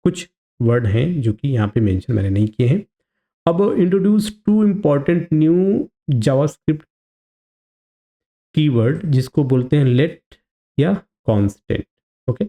कुछ वर्ड हैं जो कि यहाँ पे मेंशन मैंने नहीं किए हैं। अब introduce two important new JavaScript keyword जिसको बोलते हैं लेट या कांस्टेंट, ओके।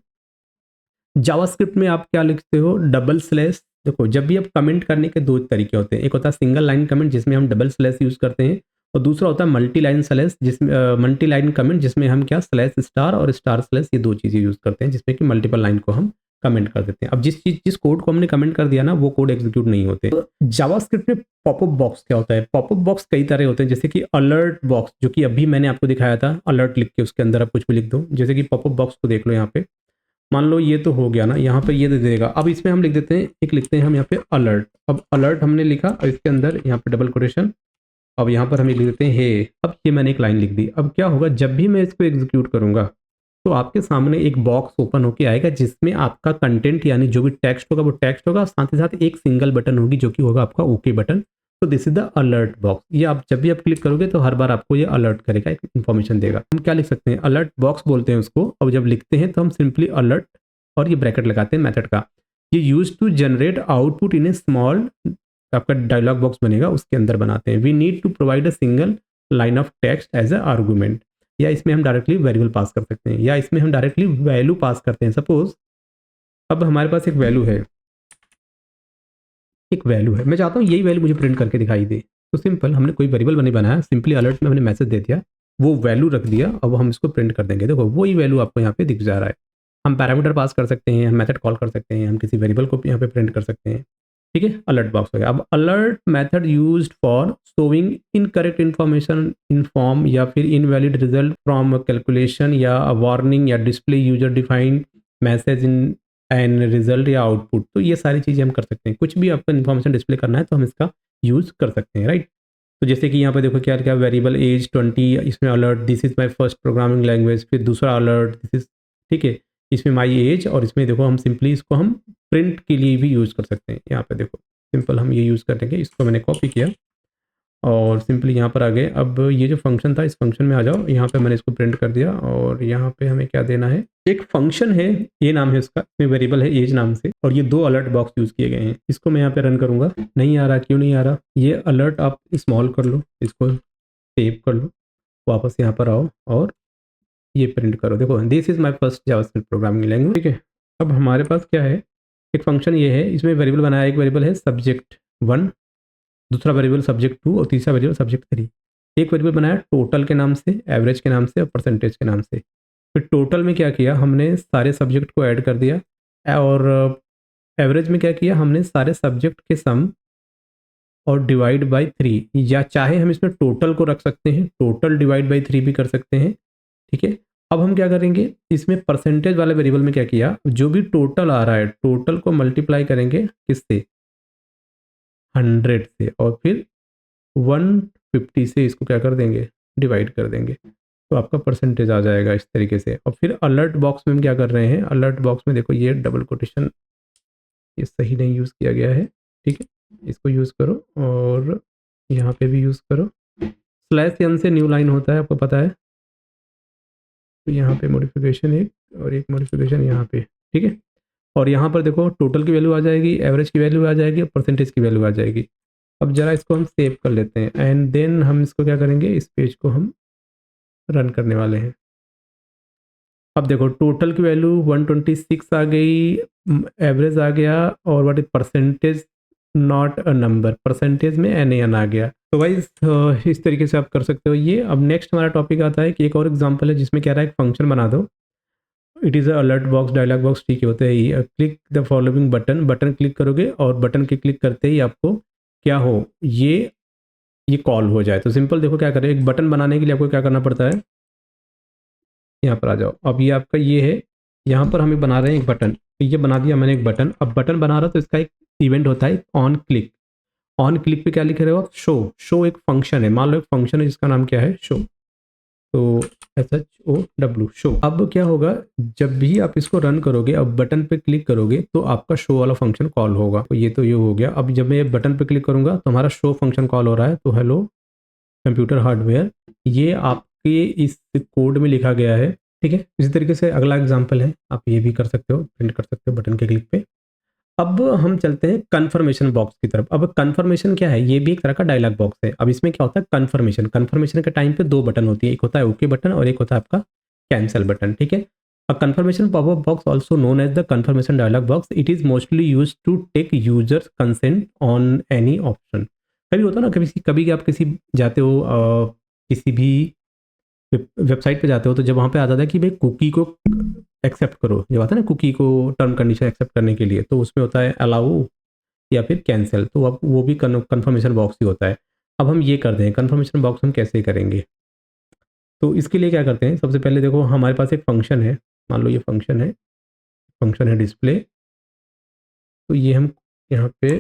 जावास्क्रिप्ट में आप क्या लिखते हो, डबल स्लैश। देखो जब भी आप कमेंट करने के दो तरीके होते हैं, एक होता है सिंगल लाइन कमेंट जिसमें हम डबल स्लैश यूज करते हैं, और दूसरा होता है मल्टी लाइन स्लैश, जिसमें मल्टी लाइन कमेंट जिसमें हम क्या स्लैश स्टार और स्टार स्लैश, ये दो चीज़ें यूज करते हैं जिसमें कि मल्टीपल लाइन को हम कमेंट कर देते हैं। अब जिस कोड को हमने कमेंट कर दिया ना, वो कोड एग्जीक्यूट नहीं होते। तो जावास्क्रिप्ट में पॉपअप बॉक्स क्या होता है? पॉपअप बॉक्स कई तरह होते हैं, जैसे कि अलर्ट बॉक्स, जो कि अभी मैंने आपको दिखाया था, अलर्ट लिख के उसके अंदर आप कुछ भी लिख दो। जैसे कि पॉपअप बॉक्स को देख लो, यहाँ पे मान लो ये तो हो गया ना, यहाँ पे ये दे देगा। अब इसमें हम लिख देते हैं, एक लिखते हैं हम यहाँ पे अलर्ट। अब अलर्ट हमने लिखा और इसके अंदर यहाँ पे डबल कोटेशन, अब यहाँ पर हम लिख देते हैं हे। अब ये मैंने एक लाइन लिख दी। अब क्या होगा, जब भी मैं इसको एग्जीक्यूट करूंगा तो आपके सामने एक बॉक्स ओपन होके आएगा जिसमें आपका कंटेंट यानी जो भी टेक्स्ट होगा वो टेक्स्ट होगा, साथ ही साथ एक सिंगल बटन होगी जो कि होगा आपका ओके बटन। तो this is the alert box. ये आप जब भी आप क्लिक करोगे तो हर बार आपको ये अलर्ट करेगा, एक इन्फॉर्मेशन देगा। हम क्या लिख सकते हैं, अलर्ट बॉक्स बोलते हैं उसको। और जब लिखते हैं तो हम सिंपली अलर्ट और ये ब्रैकेट लगाते हैं मेथड का। ये use to generate output in a small, आपका डायलॉग बॉक्स बनेगा उसके अंदर बनाते हैं। We need to provide a single line of text as a argument, या इसमें हम डायरेक्टली वेरिएबल पास कर सकते हैं, या इसमें हम डायरेक्टली वैल्यू पास करते हैं। सपोज अब हमारे पास एक वैल्यू है, मैं चाहता हूँ यही वैल्यू मुझे प्रिंट करके दिखाई दे। तो सिंपल, हमने कोई वेरिएबल नहीं बनाया, सिंपली अलर्ट में हमने मैसेज दे दिया, वो वैल्यू रख दिया, अब हम इसको प्रिंट कर देंगे। देखो वही वैल्यू आपको यहाँ पे दिख जा रहा है। हम पैरामीटर पास कर सकते हैं, हम मेथड कॉल कर सकते हैं, हम किसी वेरिएबल को यहाँ पे प्रिंट कर सकते हैं, ठीक है। अलर्ट बॉक्स हो गया। अब alert method used for showing incorrect information in form या फिर इनवैलिड रिजल्ट फ्रॉम कैलकुलेशन, या वार्निंग, या display user defined message in and result या आउटपुट, तो ये सारी चीज़ें हम कर सकते हैं। कुछ भी आपको इन्फॉर्मेशन डिस्प्ले करना है तो हम इसका यूज़ कर सकते हैं, राइट। तो जैसे कि यहाँ पे देखो क्या क्या वेरिएबल एज 20, इसमें alert this is my first programming language, फिर दूसरा अलर्ट दिस इज़, ठीक है, इसमें माई एज, और इसमें देखो हम सिंपली इसको हम प्रिंट के लिए भी यूज़ कर सकते हैं। यहाँ पे देखो सिंपल हम ये यूज़ कर देंगे, इसको मैंने कॉपी किया और सिंपली यहाँ पर आ गए। अब ये जो फंक्शन था इस फंक्शन में आ जाओ, यहाँ पे मैंने इसको प्रिंट कर दिया और यहाँ पे हमें क्या देना है, एक फंक्शन है, ये नाम है उसका, इसमें वेरिएबल है एज नाम से, और ये 2 अलर्ट बॉक्स यूज किए गए हैं। इसको मैं यहाँ पे रन करूंगा, नहीं आ रहा, क्यों नहीं आ रहा, ये अलर्ट आप स्मॉल कर लो, इसको सेव कर लो, वापस यहाँ पर आओ और ये प्रिंट करो। देखो this is my first JavaScript programming language, ठीक है। अब हमारे पास क्या है, एक फंक्शन ये है, इसमें वेरिएबल बनाया, एक वेरिएबल है subject1, दूसरा वेरिएबल subject2 और तीसरा वेरिएबल subject3। एक वेरिएबल बनाया टोटल के नाम से, एवरेज के नाम से और परसेंटेज के नाम से। फिर टोटल में क्या किया, हमने सारे सब्जेक्ट को ऐड कर दिया, और एवरेज में क्या किया, हमने सारे सब्जेक्ट के सम और डिवाइड बाय 3, या चाहे हम इसमें टोटल को रख सकते हैं, टोटल डिवाइड बाय 3 भी कर सकते हैं, ठीक है। अब हम क्या करेंगे, इसमें परसेंटेज वाले वेरिएबल में क्या किया, जो भी टोटल आ रहा है टोटल को मल्टीप्लाई करेंगे किससे, 100 से, और फिर 150 से इसको क्या कर देंगे, डिवाइड कर देंगे, तो आपका परसेंटेज आ जाएगा इस तरीके से। और फिर अलर्ट बॉक्स में हम क्या कर रहे हैं, अलर्ट बॉक्स में देखो ये डबल कोटेशन ये सही नहीं यूज़ किया गया है, ठीक है, इसको यूज़ करो और यहाँ पे भी यूज़ करो। /n से न्यू लाइन होता है, आपको पता है, तो यहाँ पे मॉडिफिकेशन एक और एक मॉडिफिकेशन यहाँ पे, ठीक है। और यहाँ पर देखो टोटल की वैल्यू आ जाएगी, एवरेज की वैल्यू आ जाएगी और परसेंटेज की वैल्यू आ जाएगी। अब जरा इसको हम सेव कर लेते हैं एंड देन हम इसको क्या करेंगे, इस पेज को हम रन करने वाले हैं। अब देखो टोटल की वैल्यू 126 आ गई, एवरेज आ गया, और what is percentage, not a number, percentage में NaN आ गया। तो भाई इस तरीके से आप कर सकते हो ये। अब नेक्स्ट हमारा टॉपिक आता है कि एक और एग्जांपल है जिसमें कह रहा है एक फंक्शन बना दो, it is a alert box, dialog box, ठीक है, होते ही click the following button, button click करोगे और बटन के क्लिक करते ही आपको क्या हो, ये कॉल हो जाए। तो सिंपल देखो क्या करें, एक बटन बनाने के लिए आपको क्या करना पड़ता है, यहाँ पर आ जाओ। अब ये आपका ये है, यहाँ पर हम एक बना रहे हैं एक बटन, तो ये बना दिया मैंने एक बटन। अब बटन बना रहा तो इसका एक इवेंट होता है ऑन क्लिक। ऑन क्लिक पे क्या लिखे रहे हो आप, शो। शो एक फंक्शन है, मान लो एक फंक्शन है जिसका नाम क्या है, शो, तो SHOW शो। अब क्या होगा, जब भी आप इसको रन करोगे, अब बटन पे क्लिक करोगे तो आपका शो वाला फंक्शन कॉल होगा। तो ये हो गया। अब जब मैं बटन पे क्लिक करूंगा तो हमारा शो फंक्शन कॉल हो रहा है। तो हेलो कंप्यूटर हार्डवेयर, ये आपके इस कोड में लिखा गया है, ठीक है। इसी तरीके से अगला एग्जांपल है, आप ये भी कर सकते हो, प्रिंट कर सकते हो बटन के क्लिक पे। अब हम चलते हैं कन्फर्मेशन बॉक्स की तरफ। अब कन्फर्मेशन क्या है, ये भी एक तरह का डायलॉग बॉक्स है। अब इसमें क्या होता है, कन्फर्मेशन, कन्फर्मेशन के टाइम पे 2 बटन होती है, एक होता है ओके बटन और एक होता है आपका कैंसिल बटन, ठीक है। A confirmation pop-up box, also known as the confirmation dialog box, it is mostly used to take users consent on any option। कभी होता है ना, कभी कभी आप किसी जाते हो किसी भी वेबसाइट पे जाते हो, तो जब वहाँ पे आता है कि भाई कुकी को एक्सेप्ट करो, जब आता है ना कुकी को टर्म कंडीशन एक्सेप्ट करने के लिए, तो उसमें होता है अलाउ या फिर कैंसिल, तो अब वो भी कन्फर्मेशन बॉक्स ही होता है। अब हम ये कर दें, कन्फर्मेशन बॉक्स हम कैसे करेंगे, तो इसके लिए क्या करते हैं, सबसे पहले देखो हमारे पास एक फंक्शन है, मान लो ये फंक्शन है डिस्प्ले, तो ये हम यहाँ पे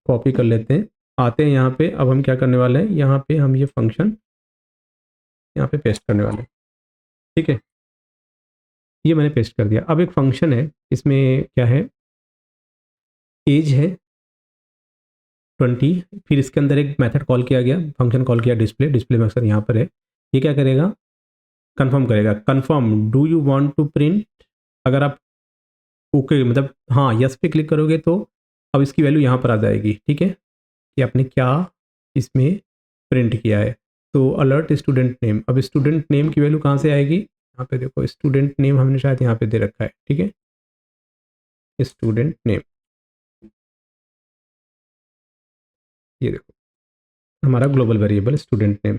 कॉपी कर लेते हैं, आते हैं यहाँ पे। अब हम क्या करने वाले हैं, यहाँ पे हम ये फंक्शन यहाँ पे पेस्ट करने वाले हैं, ठीक है, ये मैंने पेस्ट कर दिया। अब एक फंक्शन है, इसमें क्या है, एज है 20, फिर इसके अंदर एक मेथड कॉल किया गया, फंक्शन कॉल किया डिस्प्ले, डिस्प्ले में अक्सर यहाँ पर है, ये क्या करेगा, कंफर्म करेगा, confirm do you want to print. अगर आप ओके मतलब हाँ यस पे क्लिक करोगे तो अब इसकी वैल्यू यहाँ पर आ जाएगी, ठीक है, कि आपने क्या इसमें प्रिंट किया है। तो अलर्ट स्टूडेंट नेम, अब स्टूडेंट नेम की वैल्यू कहाँ से आएगी, यहाँ पे देखो स्टूडेंट नेम हमने शायद यहाँ पे दे रखा है, ठीक है, स्टूडेंट नेम, ये देखो हमारा ग्लोबल वेरिएबल स्टूडेंट नेम,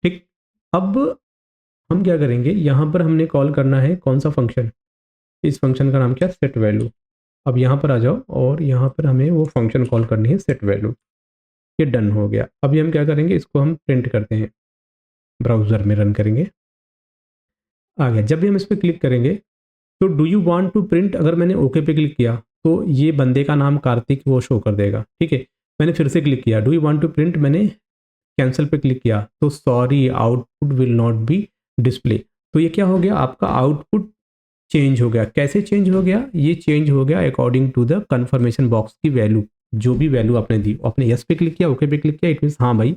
ठीक। अब हम क्या करेंगे, यहाँ पर हमने कॉल करना है कौन सा फंक्शन, इस फंक्शन का नाम क्या, सेट वैल्यू। अब यहाँ पर आ जाओ और यहाँ पर हमें वो फंक्शन कॉल करनी है सेट वैल्यू, ये डन हो गया। अभी हम क्या करेंगे, इसको हम प्रिंट करते हैं, ब्राउज़र में रन करेंगे, आ गया। जब भी हम इस पर क्लिक करेंगे तो do you want to print, अगर मैंने ओके पे क्लिक किया तो ये बंदे का नाम कार्तिक वो शो कर देगा, ठीक है। मैंने फिर से क्लिक किया, do you want to print, मैंने कैंसिल पे क्लिक किया तो sorry output will not be display. तो ये क्या हो गया, आपका आउटपुट चेंज हो गया। कैसे चेंज हो गया, ये चेंज हो गया according to the confirmation box की वैल्यू, जो भी वैल्यू आपने दी, आपने यस पे क्लिक किया, ओके पे क्लिक किया, इट मीन्स हाँ भाई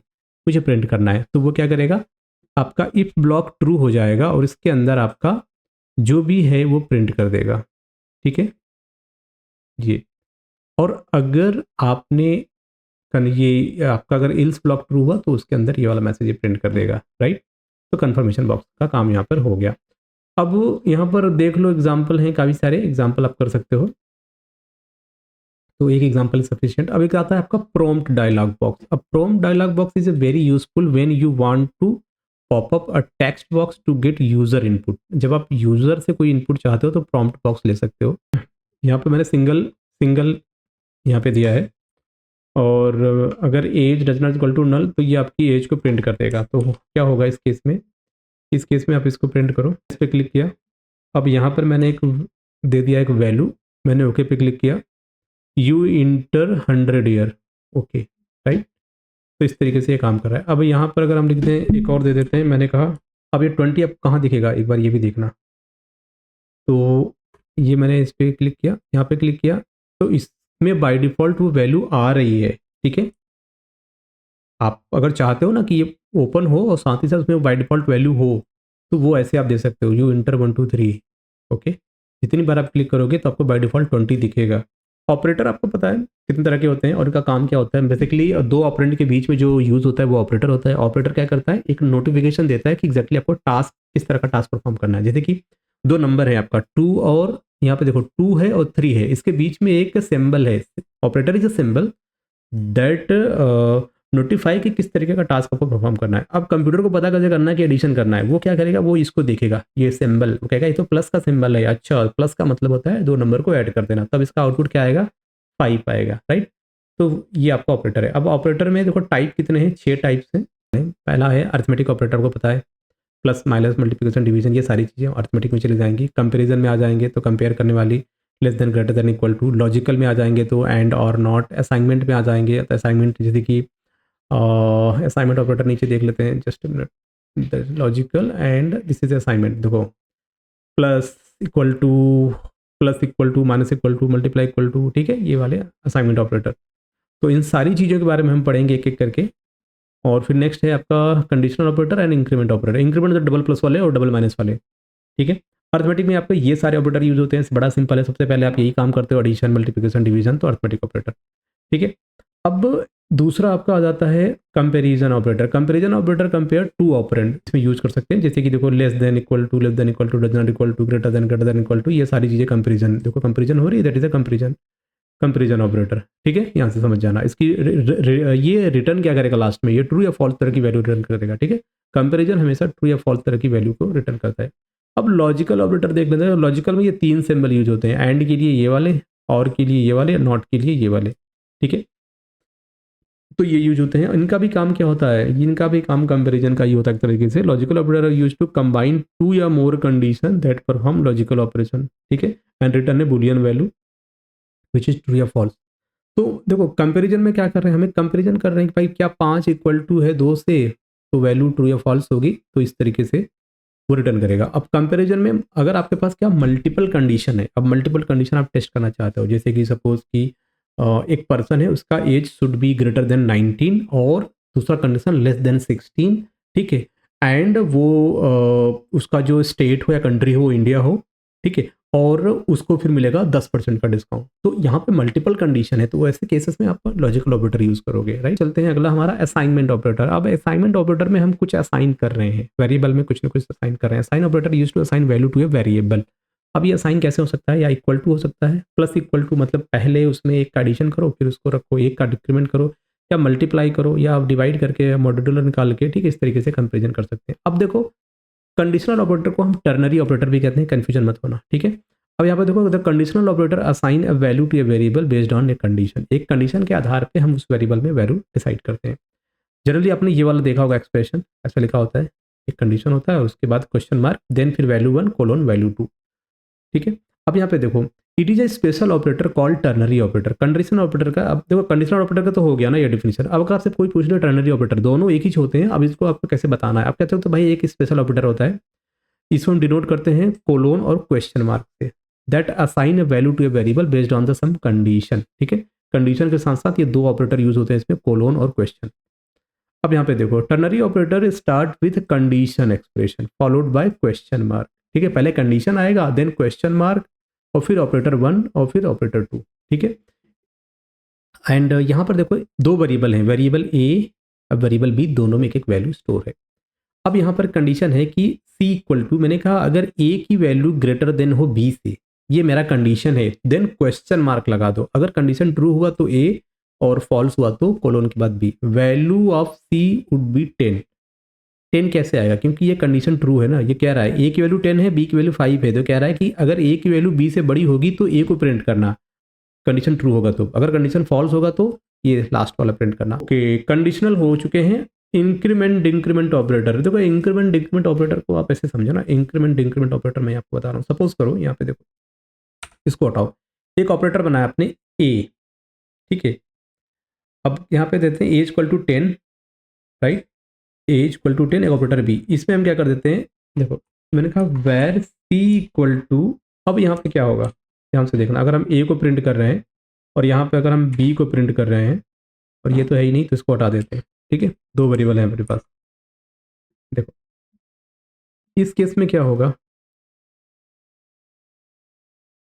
मुझे प्रिंट करना है। तो वो क्या करेगा, आपका इफ ब्लॉक ट्रू हो जाएगा और इसके अंदर आपका जो भी है वो प्रिंट कर देगा, ठीक है ये। और अगर आपने ये आपका अगर इल्स ब्लॉक ट्रू हुआ तो उसके अंदर ये वाला मैसेज प्रिंट कर देगा, राइट। तो कन्फर्मेशन बॉक्स का काम यहाँ पर हो गया। अब यहाँ पर देख लो एग्जाम्पल हैं, काफ़ी सारे एग्जाम्पल आप कर सकते हो। तो एक एग्जाम्पल सफिशिएंट। अब एक आता है आपका प्रॉम्प्ट डायलॉग बॉक्स। अब prompt dialogue box is a very useful when you want to pop up a text box to get user input. जब आप यूजर से कोई इनपुट चाहते हो तो प्रॉम्प्ट बॉक्स ले सकते हो। यहाँ पे मैंने सिंगल सिंगल यहाँ पे दिया है, और अगर age does not equal to null तो ये आपकी एज को प्रिंट कर देगा। तो क्या होगा इस केस में, इस केस में आप इसको प्रिंट करो, इस पर क्लिक किया। अब यहाँ पर मैंने एक दे दिया एक वैल्यू, मैंने ओके पे क्लिक किया, you inter 100 year, okay right. तो इस तरीके से ये काम कर रहा है। अब यहाँ पर अगर हम लिख दें, एक और दे देते हैं, मैंने कहा अब ये 20 अब कहाँ दिखेगा एक बार ये भी देखना। तो ये मैंने इस पर क्लिक किया, यहाँ पे क्लिक किया, तो इसमें बाय डिफ़ॉल्ट वो वैल्यू आ रही है, ठीक है। आप अगर चाहते हो ना कि ये ओपन हो और साथ ही साथ उसमें बाय डिफ़ॉल्ट वैल्यू हो, तो वो ऐसे आप दे सकते हो, यू इंटर 1 2 3, ओके। जितनी बार आप क्लिक करोगे तो आपको बाय डिफ़ॉल्ट 20 दिखेगा। ऑपरेटर आपको पता है कितने तरह के होते हैं और इनका काम क्या होता है। बेसिकली दो ऑपरेंड के बीच में जो यूज़ होता है वो ऑपरेटर होता है। ऑपरेटर क्या करता है, एक नोटिफिकेशन देता है कि एग्जैक्टली आपको टास्क किस तरह का टास्क परफॉर्म करना है। जैसे कि दो नंबर है आपका 2 और यहाँ पे देखो 2 है और 3 है, इसके बीच में एक सिंबल है। Operator is a symbol that notify कि किस तरीके का टास्क आपको परफॉर्म करना है। अब कंप्यूटर को पता कैसे करना है कि एडिशन करना है, वो क्या करेगा, वो इसको देखेगा, ये सिंबल, वो कहेगा ये तो प्लस का सिंबल है, अच्छा प्लस का मतलब होता है दो नंबर को ऐड कर देना, तब इसका आउटपुट क्या आएगा, 5 आएगा, राइट। तो ये आपका ऑपरेटर है। अब ऑपरेटर में देखो टाइप कितने हैं, 6 टाइप्स हैं। पहला है अर्थमेटिक ऑपरेटर, को पता है, प्लस माइनस मल्टीप्लिकेशन डिवीजन ये सारी चीज़ें अर्थमेटिक में चली जाएंगी। कंपेरिजन में आ जाएंगे तो कंपेयर करने वाली, less than greater than equal to. Logical में आ जाएंगे तो एंड और नॉट। असाइनमेंट में आ जाएंगे तो असाइनमेंट जैसे कि असाइनमेंट ऑपरेटर नीचे देख लेते हैं, just minute, logical and this is assignment. देखो plus equal to, plus equal to, minus equal to, multiply equal to, ठीक है, ये वाले असाइनमेंट ऑपरेटर। तो इन सारी चीज़ों के बारे में हम पढ़ेंगे एक एक करके। और फिर नेक्स्ट है आपका conditional operator and increment operator. Increment तो डबल प्लस वाले और डबल माइनस वाले, ठीक है। अर्थमेटिक में आपको ये सारे ऑपरेटर यूज होते हैं, बड़ा सिंपल है। सबसे पहले आप यही काम करते हो, एडिशन मल्टीप्लिकेशन डिवीजन, तो अर्थमेटिक ऑपरेटर, ठीक है। अब दूसरा आपका आ जाता है comparison operator. Comparison operator compare two operand इसमें यूज कर सकते हैं, जैसे कि देखो less than equal to, less than equal to, does not equal to, greater than equal to, ये सारी चीज़ें कंपैरिजन, देखो कंपैरिजन हो रही है, that is a comparison operator, ठीक है। यहाँ से समझ जाना। इसकी ये रिटर्न क्या करेगा लास्ट में, ये ट्रू या फॉल्स तरह की वैल्यू रिटर्न करेगा, ठीक है। कंपैरिजन हमेशा ट्रू या फॉल्स तरह की वैल्यू को रिटर्न करता है। अब लॉजिकल ऑपरेटर देख लेते हैं। लॉजिकल में ये 3 सिंबल यूज होते हैं, एंड के लिए ये वाले, और के लिए ये वाले, नॉट के लिए ये वाले, ठीक है। तो ये यूज होते हैं। इनका भी काम क्या होता है, इनका भी काम कंपैरिजन का ही होता है एक तरीके से। Logical operator use to combine 2 या more condition that perform logical operation, ठीक है, and return a boolean value which is true या फॉल्स। तो देखो कंपैरिजन में क्या कर रहे हैं, हमें कंपैरिजन कर रहे हैं कि भाई क्या 5 इक्वल टू है 2 से, तो वैल्यू ट्रू या फॉल्स होगी, तो इस तरीके से वो रिटर्न करेगा। अब कंपैरिजन में अगर आपके पास क्या मल्टीपल कंडीशन है, अब मल्टीपल कंडीशन आप टेस्ट करना चाहते हो, जैसे कि सपोज कि एक पर्सन है, उसका age should be greater than 19 और दूसरा कंडीशन लेस देन 16, ठीक है, एंड वो उसका जो स्टेट हो या कंट्री हो वो इंडिया हो, ठीक है, और उसको फिर मिलेगा 10% का डिस्काउंट। तो यहाँ पे मल्टीपल कंडीशन है, तो ऐसे केसेस में आप लॉजिकल ऑपरेटर यूज करोगे, राइट। चलते हैं अगला हमारा असाइनमेंट ऑपरेटर। अब असाइनमेंट ऑपरेटर में हम कुछ असाइन कर रहे हैं, वेरिएबल में कुछ ना कुछ असाइन कर रहे हैं। Assign operator use to assign value to a variable. अब ये असाइन कैसे हो सकता है, या इक्वल टू हो सकता है, प्लस इक्वल टू मतलब पहले उसमें एक का एडिशन करो फिर उसको रखो, एक का डिक्रीमेंट करो, या मल्टीप्लाई करो, या आप डिवाइड करके मॉड्यूलर निकाल के, ठीक है, इस तरीके से कंपेरिजन कर सकते हैं। अब देखो कंडीशनल ऑपरेटर को हम टर्नरी ऑपरेटर भी कहते हैं, कंफ्यूजन मत होना, ठीक है। अब यहाँ पर देखो the conditional operator assign a value to a variable based on a condition. एक कंडीशन के आधार पे हम उस वेरिएबल में वैल्यू डिसाइड करते हैं। जनरली आपने ये वाला देखा होगा एक्सप्रेशन, ऐसा लिखा होता है, एक कंडीशन होता है उसके बाद क्वेश्चन मार्क, देन फिर वैल्यू 1 कोलोन वैल्यू 2, ठीक है। अब यहाँ पे देखो, it is a special operator called ternary operator. Conditional operator का, अब देखो कंडीशनल ऑपरेटर का तो हो गया ना ये डेफिनेशन। अब अगर आपसे कोई पूछ ले टर्नरी ऑपरेटर, दोनों एक ही होते हैं, अब इसको आपको कैसे बताना है। आप कहते हो तो भाई एक स्पेशल ऑपरेटर होता है, इसको हम डिनोट करते हैं कोलोन और क्वेश्चन मार्क से, that assign a value to a variable based on the some condition. ठीक है, कंडीशन के साथ साथ ये दो ऑपरेटर यूज होते हैं इसमें, कोलोन और क्वेश्चन। अब यहाँ पे देखो, ternary operator start with condition expression followed by question mark. ठीक है, पहले कंडीशन आएगा, देन क्वेश्चन मार्क, और फिर ऑपरेटर 1 और फिर ऑपरेटर 2। ठीक है, एंड यहाँ पर देखो दो वेरिएबल हैं, वेरिएबल ए और वेरिएबल बी, दोनों में एक एक वैल्यू स्टोर है। अब यहाँ पर कंडीशन है कि सी इक्वल टू, मैंने कहा अगर ए की वैल्यू ग्रेटर देन हो बी से, ये मेरा कंडीशन है, देन क्वेश्चन मार्क लगा दो। अगर कंडीशन ट्रू हुआ तो ए और फॉल्स हुआ तो कोलोन के बाद B. Value of C would be 10। 10 कैसे आएगा, क्योंकि ये कंडीशन ट्रू है ना, ये कह रहा है ए की वैल्यू 10 है, बी की वैल्यू 5 है, तो कह रहा है कि अगर ए की वैल्यू बी से बड़ी होगी तो ए को प्रिंट करना, कंडीशन ट्रू होगा तो। अगर कंडीशन फॉल्स होगा तो ये लास्ट वाला प्रिंट करना। ओके, कंडीशनल हो चुके हैं। इंक्रीमेंट डिक्रीमेंट ऑपरेटर, देखो इंक्रीमेंट डिक्रीमेंट ऑपरेटर को आप ऐसे समझो ना, इंक्रीमेंट डिक्रीमेंट ऑपरेटर मैं आपको बता रहा हूँ। सपोज करो यहाँ पे देखो, इसको हटाओ, एक ऑपरेटर बनाया आपने ए, ठीक है। अब यहाँ पे देते हैं A equal to 10, right, A equal to 10, एक ऑपरेटर बी। इसमें हम क्या कर देते हैं, देखो मैंने कहा वेर सी इक्वल टू, अब यहाँ पे क्या होगा ध्यान से देखना, अगर हम ए को प्रिंट कर रहे हैं और यहाँ पे अगर हम बी को प्रिंट कर रहे हैं, और ये तो है ही नहीं तो इसको हटा देते हैं। ठीक है, दो वेरिएबल है मेरे पास। देखो इस केस में क्या होगा,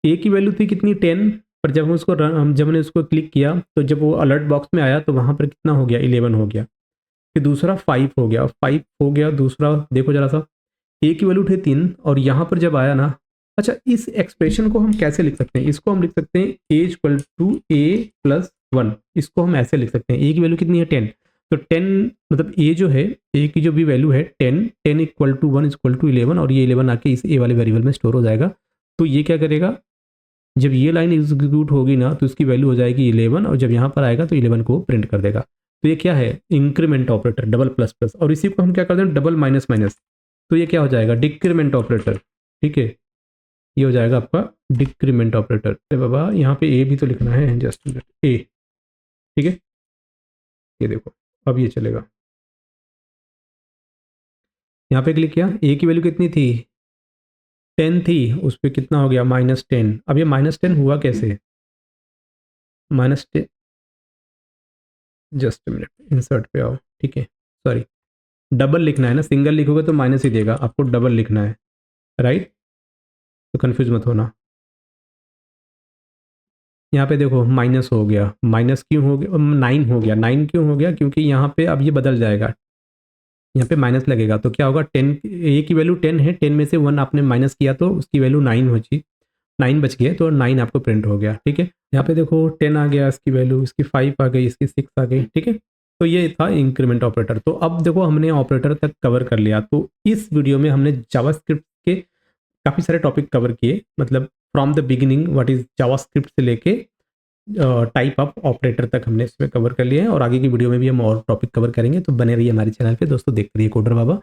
ए की वैल्यू थी कितनी 10, पर जब हम उसको जब मैंने उसको क्लिक किया तो जब वो अलर्ट बॉक्स में आया तो वहाँ पर कितना हो गया, 11 हो गया। फिर दूसरा 5 हो गया, 5 हो गया दूसरा। देखो जरा सा, ए की वैल्यू थे 3 और यहाँ पर जब आया ना, अच्छा इस एक्सप्रेशन को हम कैसे लिख सकते हैं, इसको हम लिख सकते हैं A equal to A plus 1। इसको हम ऐसे लिख सकते हैं, ए की वैल्यू कितनी है 10, तो 10 मतलब ए जो है, ए की जो भी वैल्यू है 10 इक्वल टू 1 इक्वल टू 11, और ये 11 आके इस ए वाले वेरिएबल में स्टोर हो जाएगा। तो ये क्या करेगा, जब ये लाइन एग्जीक्यूट होगी ना तो इसकी वैल्यू हो जाएगी 11, और जब यहाँ पर आएगा तो 11 को प्रिंट कर देगा। तो ये क्या है, increment operator, double plus plus, और इसी को हम क्या करते हैं डबल माइनस माइनस, तो ये क्या हो जाएगा डिक्रीमेंट ऑपरेटर। ठीक है, ये हो जाएगा आपका डिक्रीमेंट ऑपरेटर। अरे बाबा यहाँ पे ए भी तो लिखना है, जस्ट ए। ठीक है, ये देखो अब ये चलेगा, यहाँ पे क्लिक किया, ए की वैल्यू कितनी थी 10 थी, उस पर कितना हो गया -10। अब ये -10 हुआ कैसे, -10, जस्ट मिनट, इंसर्ट पे आओ। ठीक है, सॉरी, डबल लिखना है ना, सिंगल लिखोगे तो माइनस ही देगा, आपको डबल लिखना है, राइट, तो कंफ्यूज मत होना। यहाँ पे देखो माइनस हो गया, माइनस क्यों हो गया, 9 हो गया, 9 क्यों हो गया, क्योंकि यहाँ पे अब ये बदल जाएगा, यहाँ पे माइनस लगेगा तो क्या होगा, 10, ए की वैल्यू 10 है, 10 में से 1 आपने माइनस किया तो उसकी वैल्यू 9 हो जी, 9 बच गए तो 9 आपको प्रिंट हो गया। ठीक है, यहाँ पे देखो 10 आ गया इसकी वैल्यू, इसकी 5 आ गई, इसकी 6 आ गई। ठीक है, तो ये था इंक्रीमेंट ऑपरेटर। तो अब देखो हमने ऑपरेटर तक कवर कर लिया। तो इस वीडियो में हमने जावास्क्रिप्ट के काफ़ी सारे टॉपिक कवर किए, मतलब from the beginning what is JavaScript से लेके टाइप ऑफ ऑपरेटर तक हमने इसमें कवर कर लिए हैं, और आगे की वीडियो में भी हम और टॉपिक कवर करेंगे। तो बने रहिए हमारे चैनल पे दोस्तों, देखते रहिए कोडर बाबा।